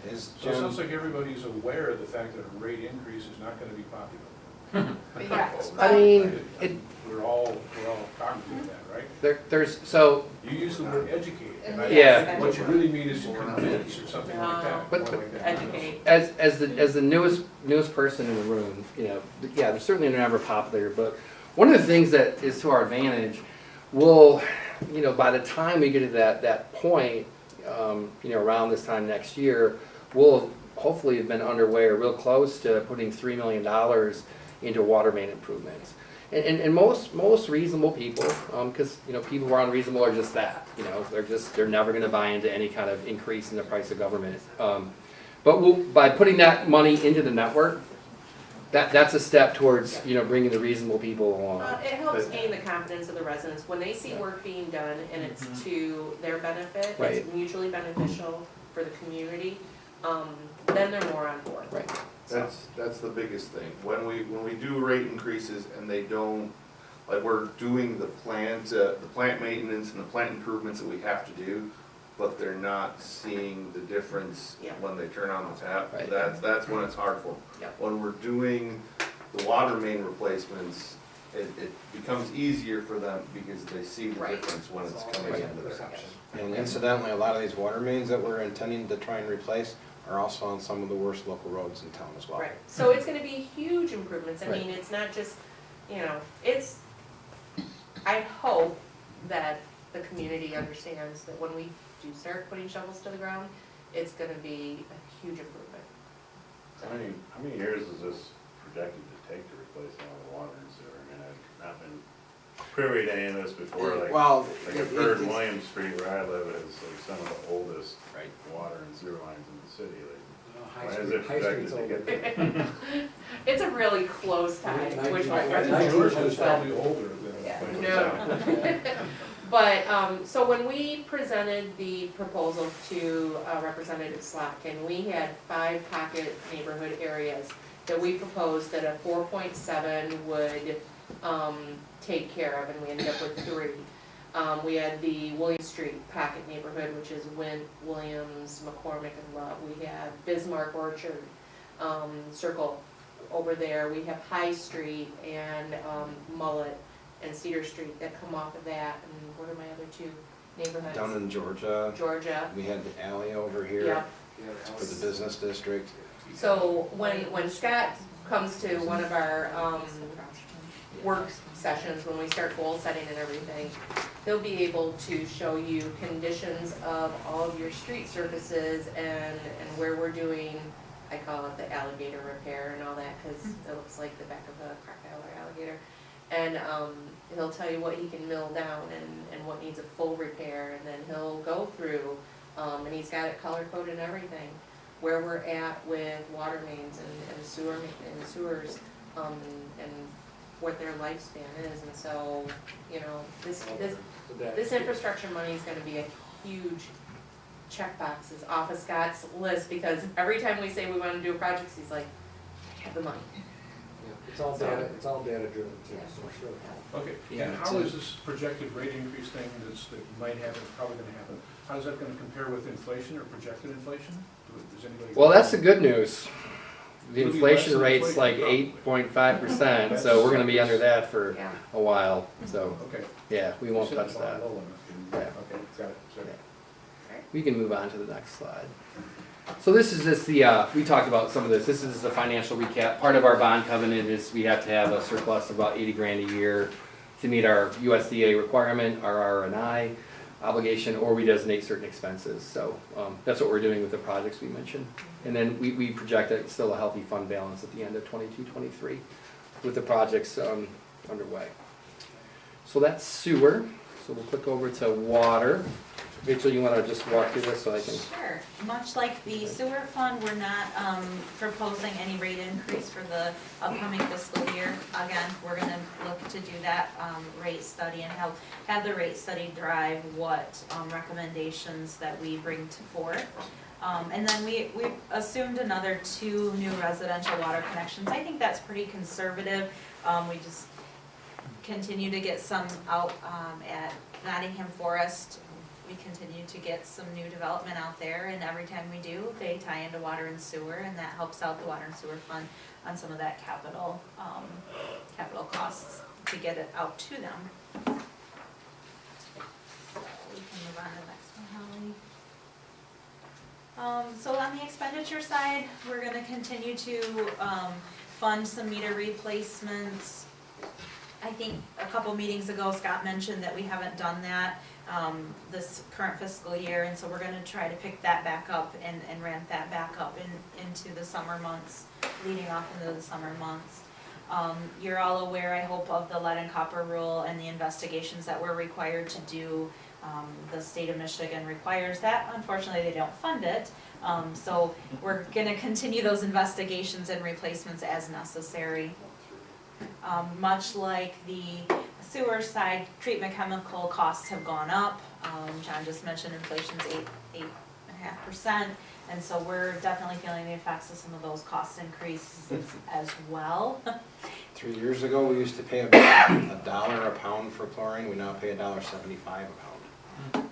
Is So it Jim, sounds like everybody's aware of the fact that a rate increase is not gonna be popular. Correct. I mean, We're all cognizant of that, right? there's, so, You use the word educate, and I Yeah. think what you really mean is to convince or something like that. But- more but- like that. Educate. as the newest person in the room, you know, yeah, they're certainly never popular, but one of the things that is to our advantage, we'll, you know, by the time we get to that point, you know, around this time next year, we'll hopefully have been underway or real close to putting $3 million into water main improvements. And most reasonable people, because, you know, people who are unreasonable are just that, you know, they're never gonna buy into any kind of increase in the price of government. But by putting that money into the network, that's a step towards, you know, bringing the reasonable people along. It helps gain the confidence of the residents. When they see work being done and it's to their benefit, Right. it's mutually beneficial for the community, then they're more on board. Right. That's the biggest thing. When we do rate increases and they don't, like, we're doing the plant maintenance and the plant improvements that we have to do, but they're not seeing the difference Yeah. when they turn on the tap. Right. That's when it's hard for them. Yep. When we're doing the water main replacements, it becomes easier for them because they see the Right. difference when it's coming Right. into their house. and incidentally, a lot of these water mains that we're intending to try and replace are also on some of the worst local roads in town as well. Right, so it's gonna be huge improvements. I Right. mean, it's not just, you know, I hope that the community understands that when we do start putting shovels to the ground, it's gonna be a huge improvement. How many years is this projected to take to replace all the water and sewer? I mean, I've not been privy to any of this before, like Well, I've heard Williams Street where I live is like some of the oldest Right. water and sewer lines in the city. Like, High why is Street- it High projected Street's to older. get there? It's a really close tie to which one. I think yours is probably older than. Yeah, than no. But, so when we presented the proposal to Representative Slotkin, we had 5 pocket neighborhood areas that we proposed that a 4.7 would take care of, and we ended up with 3. We had the William Street Pocket neighborhood, which is Williams, McCormick, and Love. We have Bismarck Orchard, Circle over there. We have High Street and Mullet and Cedar Street that come off of that. And what are my other two neighborhoods? Down in Georgia, Georgia. we had the alley over here Yep. for the business district. So when Scott comes to one of our work sessions, when we start goal setting and everything, he'll be able to show you conditions of all of your street surfaces and where we're doing, I call it the alligator repair and all that, because it looks like the back of a crocodile or alligator. And he'll tell you what he can mill down and what needs a full repair, and then he'll go through, and he's got it color coded and everything, where we're at with water mains and sewers, and what their lifespan is. And so, you know, this infrastructure money is gonna be a huge checkboxes off of Scott's list, because every time we say we wanna do a project, he's like, I have the money. Yeah, it's all data driven too, so sure. Okay, Yeah, and how is this projected rate increase thing that might happen, probably gonna happen, how is that gonna compare with inflation or projected inflation? Does anybody? Well, that's the good news. The It'll be less inflation than rate's like inflation, 8.5%, so we're gonna be under that for Yeah. a while, so, Okay. yeah, we won't So touch it's not that. low enough. Yeah. Okay, got it, sorry. We can move on to the next slide. So this is just the, we talked about some of this, this is the financial recap. Part of our bond covenant is we have to have a surplus of about 80 grand a year to meet our USDA requirement, our R&I obligation, or we designate certain expenses. So that's what we're doing with the projects we mentioned. And then we project that it's still a healthy fund balance at the end of 22-23 with the projects underway. So that's sewer. So we'll click over to water. Rachel, you want to just walk through this so I can? Sure. Much like the sewer fund, we're not proposing any rate increase for the upcoming fiscal year. Again, we're gonna look to do that rate study and have the rate study drive what recommendations that we bring forth. And then we assumed another 2 new residential water connections. I think that's pretty conservative. We just continue to get some out at Nottingham Forest. We continue to get some new development out there, and every time we do, they tie into water and sewer, and that helps out the water and sewer fund on some of that capital costs to get it out to them. So we can move on to the next one, Holly. So on the expenditure side, we're gonna continue to fund some meter replacements. I think a couple meetings ago, Scott mentioned that we haven't done that this current fiscal year, and so we're gonna try to pick that back up and ramp that back up into the summer months, leading off into the summer months. You're all aware, I hope, of the lead and copper rule and the investigations that we're required to do. The state of Michigan requires that. Unfortunately, they don't fund it. So we're gonna continue those investigations and replacements as necessary. Much like the sewer side, treatment chemical costs have gone up. John just mentioned inflation's 8.5%, and so we're definitely feeling the effects of some of those cost increases as well. 3 years ago, we used to pay about $1 a pound for chlorine, we now pay $1.75 a pound.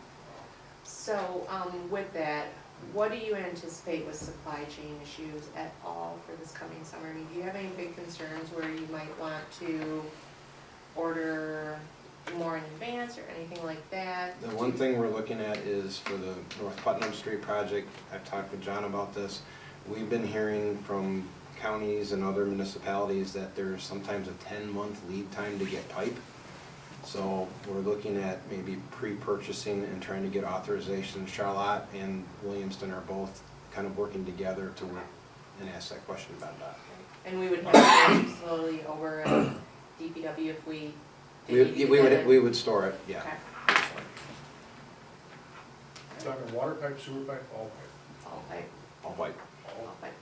So with that, what do you anticipate with supply chain issues at all for this coming summer? I mean, do you have any big concerns where you might want to order more in advance or anything like that? The one thing we're looking at is for the North Putnam Street project, I've talked with John about this. We've been hearing from counties and other municipalities that there's sometimes a 10-month lead time to get pipe. So we're looking at maybe pre-purchasing and trying to get authorization. Charlotte and Williamston are both kind of working together to work and ask that question about that. And we would have to slowly over at DPW if we did need to get it? We would store it, yeah. Okay. Talking water pipe, sewer pipe, all pipe. All pipe, All white. all pipe.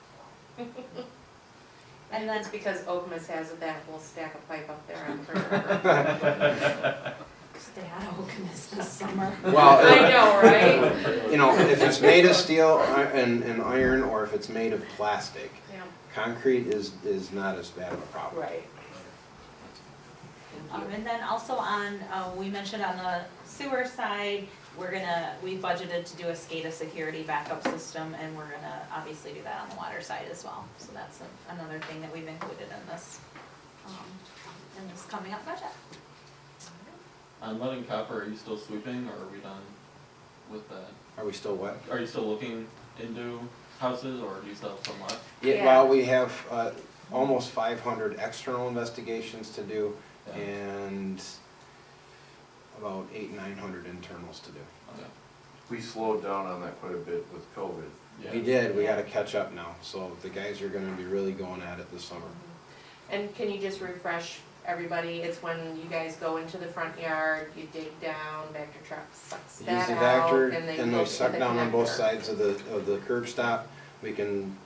And that's because Okemos has that whole stack of pipe up there on River. Stay out of Okemos this summer. Well, I know, right? you know, if it's made of steel and iron, or if it's made of plastic, Yeah, concrete is not as bad of a problem. right. Thank you. And then also on, we mentioned on the sewer side, we budgeted to do a SCADA security backup system, and we're gonna obviously do that on the water side as well. So that's another thing that we've included in this coming up budget. On lead and copper, are you still sweeping, or are we done with that? Are we still wet? Are you still looking into houses, or do you still have some left? Yeah, well, we have almost 500 external investigations to do Yeah. and about 900 internals to do. Okay. We slowed down on that quite a bit with COVID. Yeah. We did, we gotta catch up now, so the guys are gonna be really going at it this summer. And can you just refresh everybody, it's when you guys go into the front yard, you dig down, Vector truck sucks Use that the out, Vector and then and you they look suck at the down on both connector. sides of the curb stop. We can,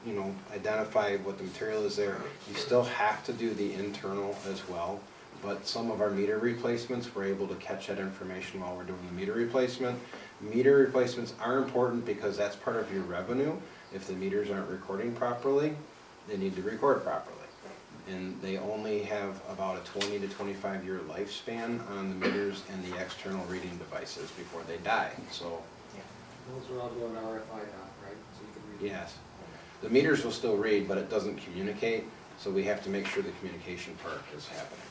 identify what the material is there. You still have to do the internal as well, but some of our meter replacements, we're able to catch that information while we're doing the meter replacement. Meter replacements are important because that's part of your revenue. If the meters aren't recording properly, they need to record properly. And they only have about a 20 to 25 year lifespan on the meters and the external reading devices before they die, so, Those are all going RFI now, right? So you can read. yes. The meters will still read, but it doesn't communicate, so we have to make sure the communication part is happening.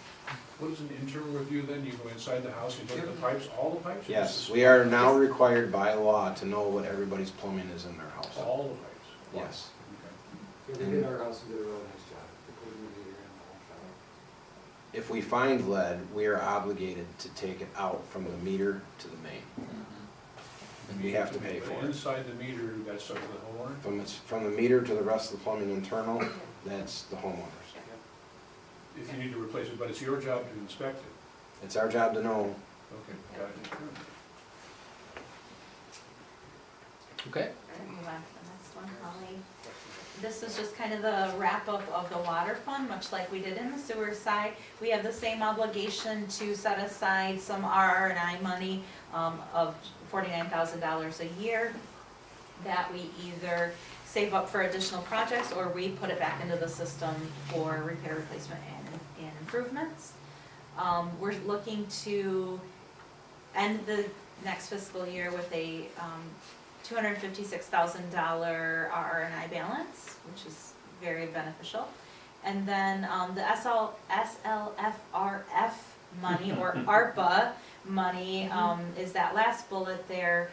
What is an internal review then? You go inside the house, you look at the pipes, all the pipes? or Yes, just we are now required by law to know what everybody's plumbing is in their house. All the pipes? Yes. Okay. Yeah, they did our house and did a real nice job. They put in the meter and the whole shop. If we find lead, we are obligated to take it out from the meter to the main. And we have to pay for But it. inside the meter, that's up to the homeowner? From the meter to the rest of the plumbing internal, that's the homeowners. If you need to replace it, but it's your job to inspect it. It's our job to know. Okay, got it. Okay. Move on to the next one, Holly. This is just kind of the wrap-up of the water fund, much like we did in the sewer side. We have the same obligation to set aside some RR&I money of $49,000 a year that we either save up for additional projects or we put it back into the system for repair, replacement, and improvements. We're looking to end the next fiscal year with a $256,000 RR&I balance, which is very beneficial. And then the SLFRF money, or ARPA money, is that last bullet there,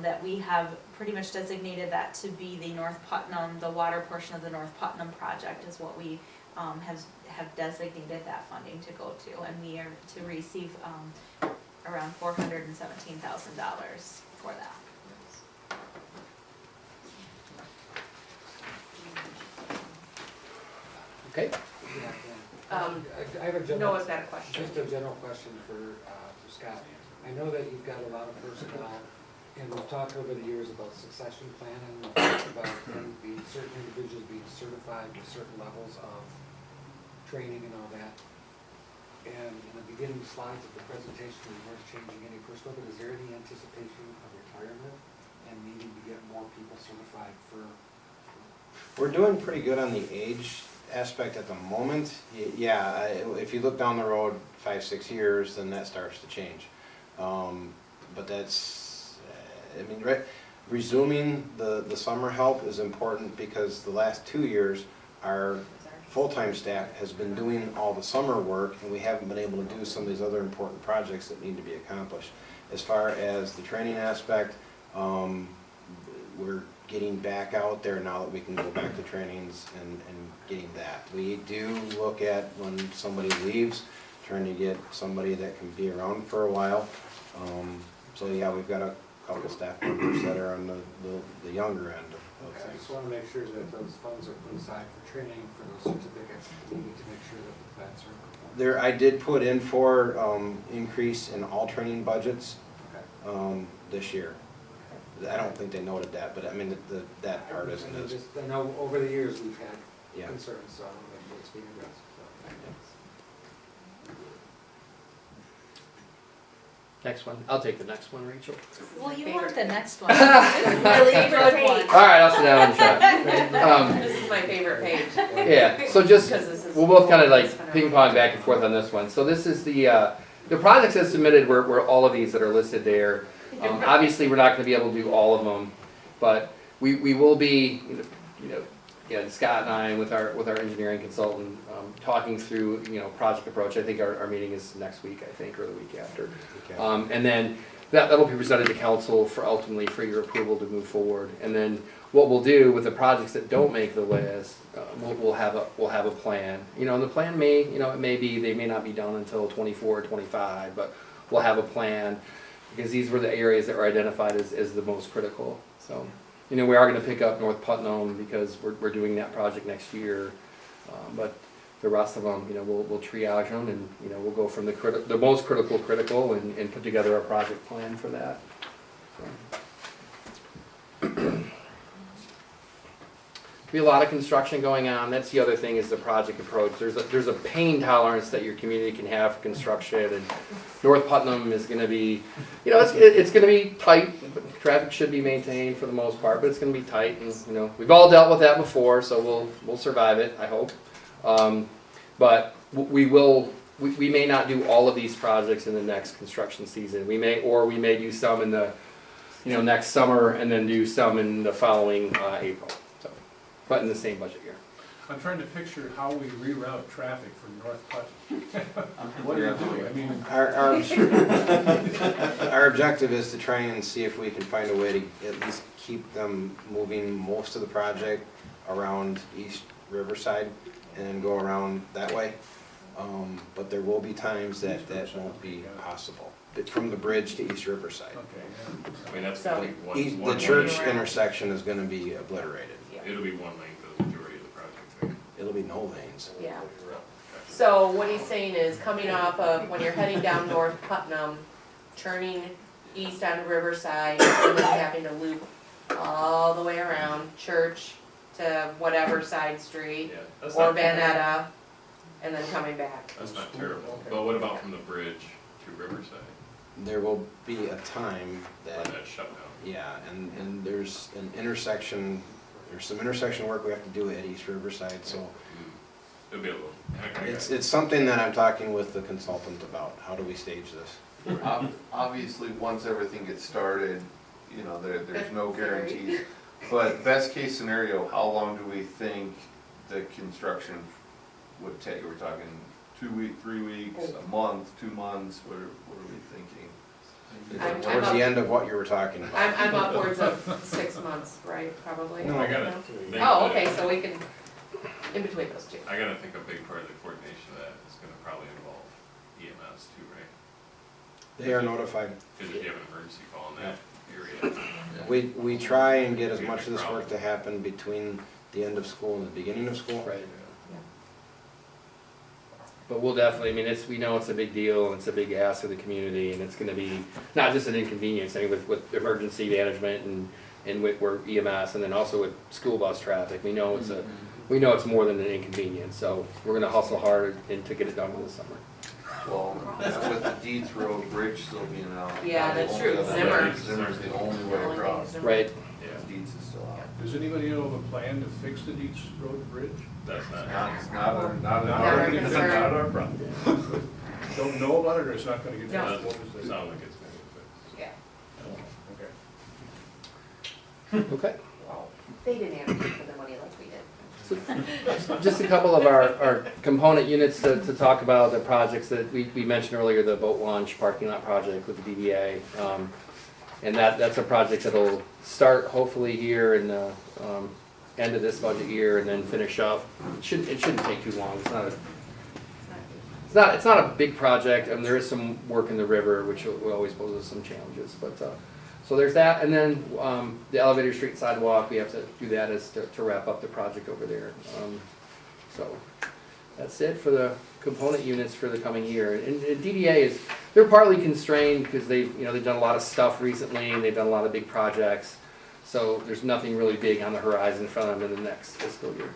that we have pretty much designated that to be the North Putnam, the water portion of the North Putnam project is what we have designated that funding to go to. And we are to receive around $417,000 for that. Okay. Yeah, yeah. I have a Noah's got a question. Just a general question for Scott. I know that you've got a lot of personnel, and we've talked over the years about succession planning, we've talked about certain individuals being certified with certain levels of training and all that. And in the beginning slides of the presentation, we weren't changing any personnel, but is there any anticipation of retirement and needing to get more people certified for? We're doing pretty good on the age aspect at the moment. Yeah, if you look down the road 5-6 years, then that starts to change. But that's, resuming the summer help is important because the last 2 years, our full-time staff has been doing all the summer work and we haven't been able to do some of these other important projects that need to be accomplished. As far as the training aspect, we're getting back out there now that we can go back to trainings and getting that. We do look at when somebody leaves, trying to get somebody that can be around for a while. So yeah, we've got a couple staff members that are on the younger end of Okay, I things. just want to make sure that those funds are put aside for training for those certificates. We need to make sure that the plans are. There, I did put in for increase in all training budgets Okay. this year. I don't think they noted that, but I mean, that part isn't as, I know over the years we've had yeah. concerns, so I want to make sure it's being addressed, so. Next one. I'll take the next one, Rachel. Well, you Favorite. want the next one. This is really good one. All right, I'll sit down and try. This is my favorite page, Yeah, so just because this is. we'll both kind of focus like on ping everything. pong back and forth on this one. So this is the projects that submitted were all of these that are listed there. Obviously, we're not gonna be able to do all of them, but we will be, again, Scott and I, with our engineering consultant, talking through, project approach. I think our meeting is next week, I think, or the week after. And then that'll be presented to council for ultimately for your approval to move forward. And then what we'll do with the projects that don't make the list, we'll have a plan. And the plan may, it may be, they may not be done until 24 or 25, but we'll have a plan, because these were the areas that were identified as the most critical. So, we are gonna pick up North Putnam because we're doing that project next year. But the rest of them, we'll triage them, and, we'll go from the most critical and put together a project plan for that. So. Be a lot of construction going on. That's the other thing, is the project approach. There's a pain tolerance that your community can have for construction, and North Putnam is gonna be, it's gonna be tight. Traffic should be maintained for the most part, but it's gonna be tight, and, we've all dealt with that before, so we'll survive it, I hope. But we may not do all of these projects in the next construction season. We may do some in the, next summer, and then do some in the following, April. But in the same budget year. I'm trying to picture how we reroute traffic from North Putnam. What do you do? I mean, Our objective is to try and see if we can find a way to at least keep them moving most of the project around East Riverside and then go around that way. But there will be times that won't be possible. From the bridge to East Riverside. okay, yeah. I mean, that's So- like The church intersection is gonna be obliterated. It'll be one lane for the majority of the project. It'll be no lanes. Yeah. So what he's saying is, coming off of, when you're heading down North Putnam, turning east onto Riverside, and then having to loop all the way around Church to whatever side street, Yeah, that's or not, Vanetta, and then coming back. that's not terrible. Okay. But what about from the bridge to Riverside? There will be a time When that, that's shut down? yeah, and there's an intersection, there's some intersection work we have to do at East Riverside, so It'll be a little, okay. it's something that I'm talking with the consultant about. How do we stage this? Obviously, once everything gets started, there's no guarantees. But best case scenario, how long do we think the construction would take? Are we talking 2 weeks, 3 weeks, a month, 2 months? What are we thinking? I'm Towards up- the end of what you were talking about. I'm upwards of 6 months, right, probably? No. I gotta No? think Oh, that- okay, so we can, in between those two. I gotta think a big part of the coordination of that is gonna probably involve EMS too, right? They are notified. Because if you have an emergency call in that area. We try and get as much of this work to happen between the end of school and the beginning of school. Right. But we'll definitely, we know it's a big deal, and it's a big ask of the community, and it's gonna be not just an inconvenience, with emergency management and with EMS, and then also with school bus traffic. We know it's more than an inconvenience, so we're gonna hustle hard and to get it done in the summer. Well, with the Deeds Road Bridge still being out. Yeah, that's the true. only other Zimmer. way- Zimmer's the only way The only thing across. is- Right? Yeah, Deeds is still out. Does anybody know of a plan to fix the Deeds Road Bridge? that's not. It's not our Not our concern. concern. Not our problem. Don't know about it, or it's not gonna get No. fixed? What was Doesn't the- sound like it's gonna get fixed. Yeah. Okay. Okay. Wow. They didn't advocate for the money like we did. Just a couple of our component units to talk about, the projects that we mentioned earlier, the boat launch parking lot project with the DDA. And that's a project that'll start hopefully here in the end of this budget year and then finish up. It shouldn't take too long. It's not a big project, and there is some work in the river, which will always pose us some challenges, but, so there's that, and then, the elevator street sidewalk, we have to do that to wrap up the project over there. So, that's it for the component units for the coming year. And DDA they're partly constrained because they've done a lot of stuff recently, and they've done a lot of big projects. So there's nothing really big on the horizon in front of them in the next fiscal year.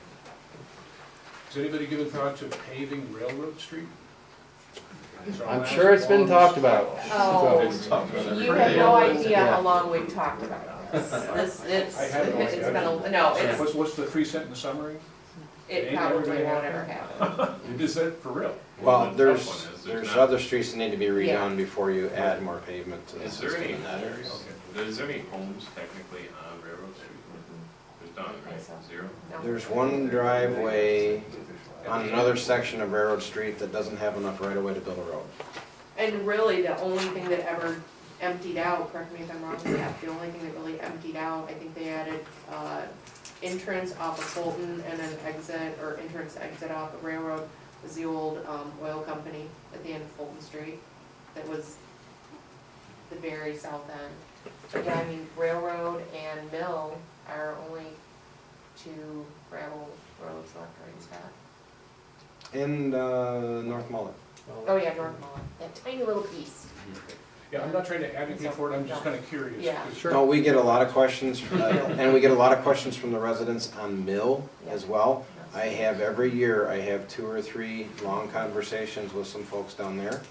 Has anybody given thought to paving Railroad Street? I'm sure it's been talked about. Oh, So- you have no idea how long we've talked about this. I have no It's idea. been, no, What's the 3-sentence summary? it ain't never probably gonna won't ever happen. Is that for real? Well, the tough there's, one is there's not- other streets that need to be Yeah. redone before you add more pavement to the Is there system any in that area. homes, is there any homes technically on Railroad Street? There's none, I think right? so. Zero? No. There's one driveway on another section of Railroad Street that doesn't have enough right of way to build a road. And really, the only thing that ever emptied out, correct me if I'm wrong, Zach, the only thing that really emptied out, I think they added, entrance off of Fulton and an exit, or entrance exit off of Railroad, was the old, oil company at the end of Fulton Street, that was the very south end. But yeah, I mean, Railroad and Mill are only two gravel roads left, right, Scott? And, North Mullet. Oh, yeah, North Mullen, that tiny little piece. Yeah, I'm not trying to advocate for it, I'm just kinda curious. Yeah. 'cause- Sure. No, we get a lot of questions, and we get a lot of questions from the residents on Mill as well. I have, every year, I have 2 or 3 long conversations with some folks down there.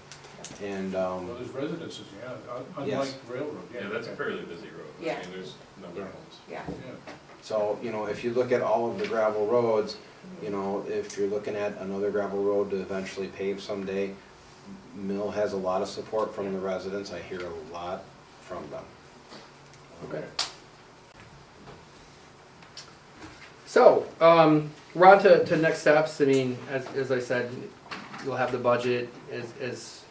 And, Well, there's residences, yeah, unlike Yes. railroad, yeah. Yeah, that's a fairly busy road. Yeah. I mean, there's a number of homes. Yeah. Yeah. so, you know, if you look at all of the gravel roads, you know, if you're looking at another gravel road to eventually pave someday, Mill has a lot of support from the residents, I hear a lot from them. Okay. So, we're on to next steps. I mean, as I said, you'll have the budget as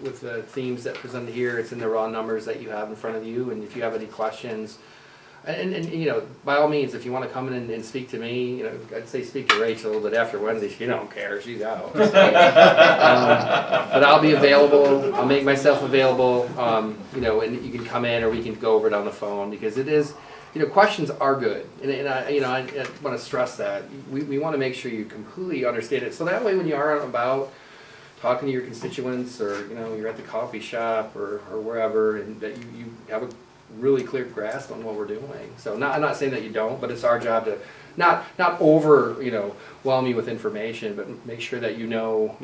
with the themes that presented here. It's in the raw numbers that you have in front of you, and if you have any questions, and you know, by all means, if you want to come in and speak to me, you know, I'd say speak to Rachel a little bit after Wednesday. She don't care, she's out. But I'll be available. I'll make myself available. You know, and you can come in, or we can go over it on the phone, because it is. You know, questions are good, and I, you know, I want to stress that. We want to make sure you completely understand it, so that way when you are out and about, talking to your constituents, or, you know, you're at the coffee shop, or wherever, and that you have a really clear grasp on what we're doing. So I'm not saying that you don't, but it's our job to not over, you know, whelm you with information, but make sure that you know,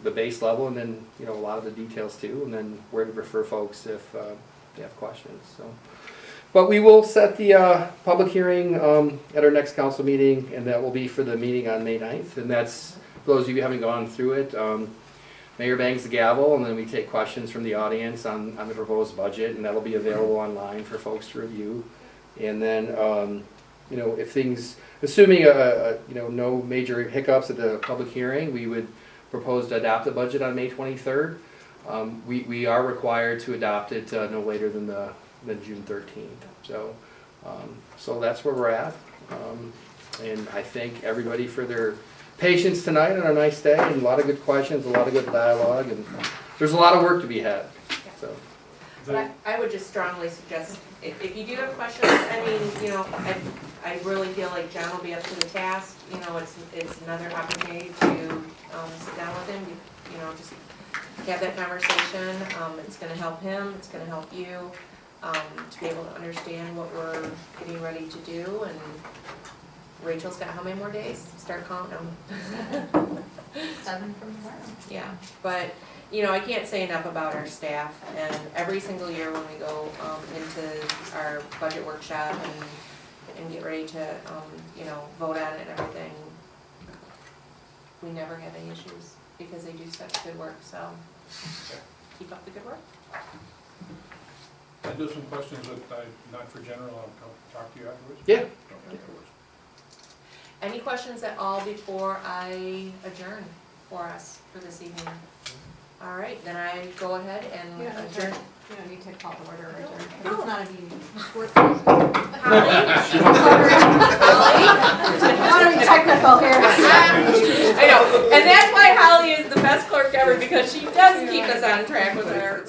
the base level, and then, you know, a lot of the details too, and then where to refer folks if they have questions, so. But we will set the public hearing at our next council meeting, and that will be for the meeting on May 9th. And that's, for those of you who haven't gone through it, Mayor bangs the gavel, and then we take questions from the audience on the proposed budget, and that'll be available online for folks to review. And then, you know, if things, assuming you know, no major hiccups at the public hearing, we would propose to adopt the budget on May 23rd. We are required to adopt it no later than June 13th. So that's where we're at. And I thank everybody for their patience tonight on a nice day, and a lot of good questions, a lot of good dialogue, and there's a lot of work to be had, so. But I would just strongly suggest, if you do have questions, I mean, you know, I really feel like John will be up to the task. You know, it's another opportunity to sit down with him, you know, just have that conversation. It's gonna help him, it's gonna help you, to be able to understand what we're getting ready to do. And Rachel's got how many more days? Start counting them. 7 from tomorrow. Yeah, but, you know, I can't say enough about our staff, and every single year when we go into our budget workshop and get ready to, you know, vote on it and everything, we never have any issues, because they do such good work, so keep up the good work. I do some questions that not for general, I'll talk to you afterwards? Yeah. Okay, afterwards. Any questions at all before I adjourn for us for this evening? All right, then I go ahead and adjourn. You don't need to call the order or adjourn, Oh. because it's not a meeting. Work. Holly? I want to be technical here. I know, and that's why Holly is the best clerk ever, because she does keep us on track with our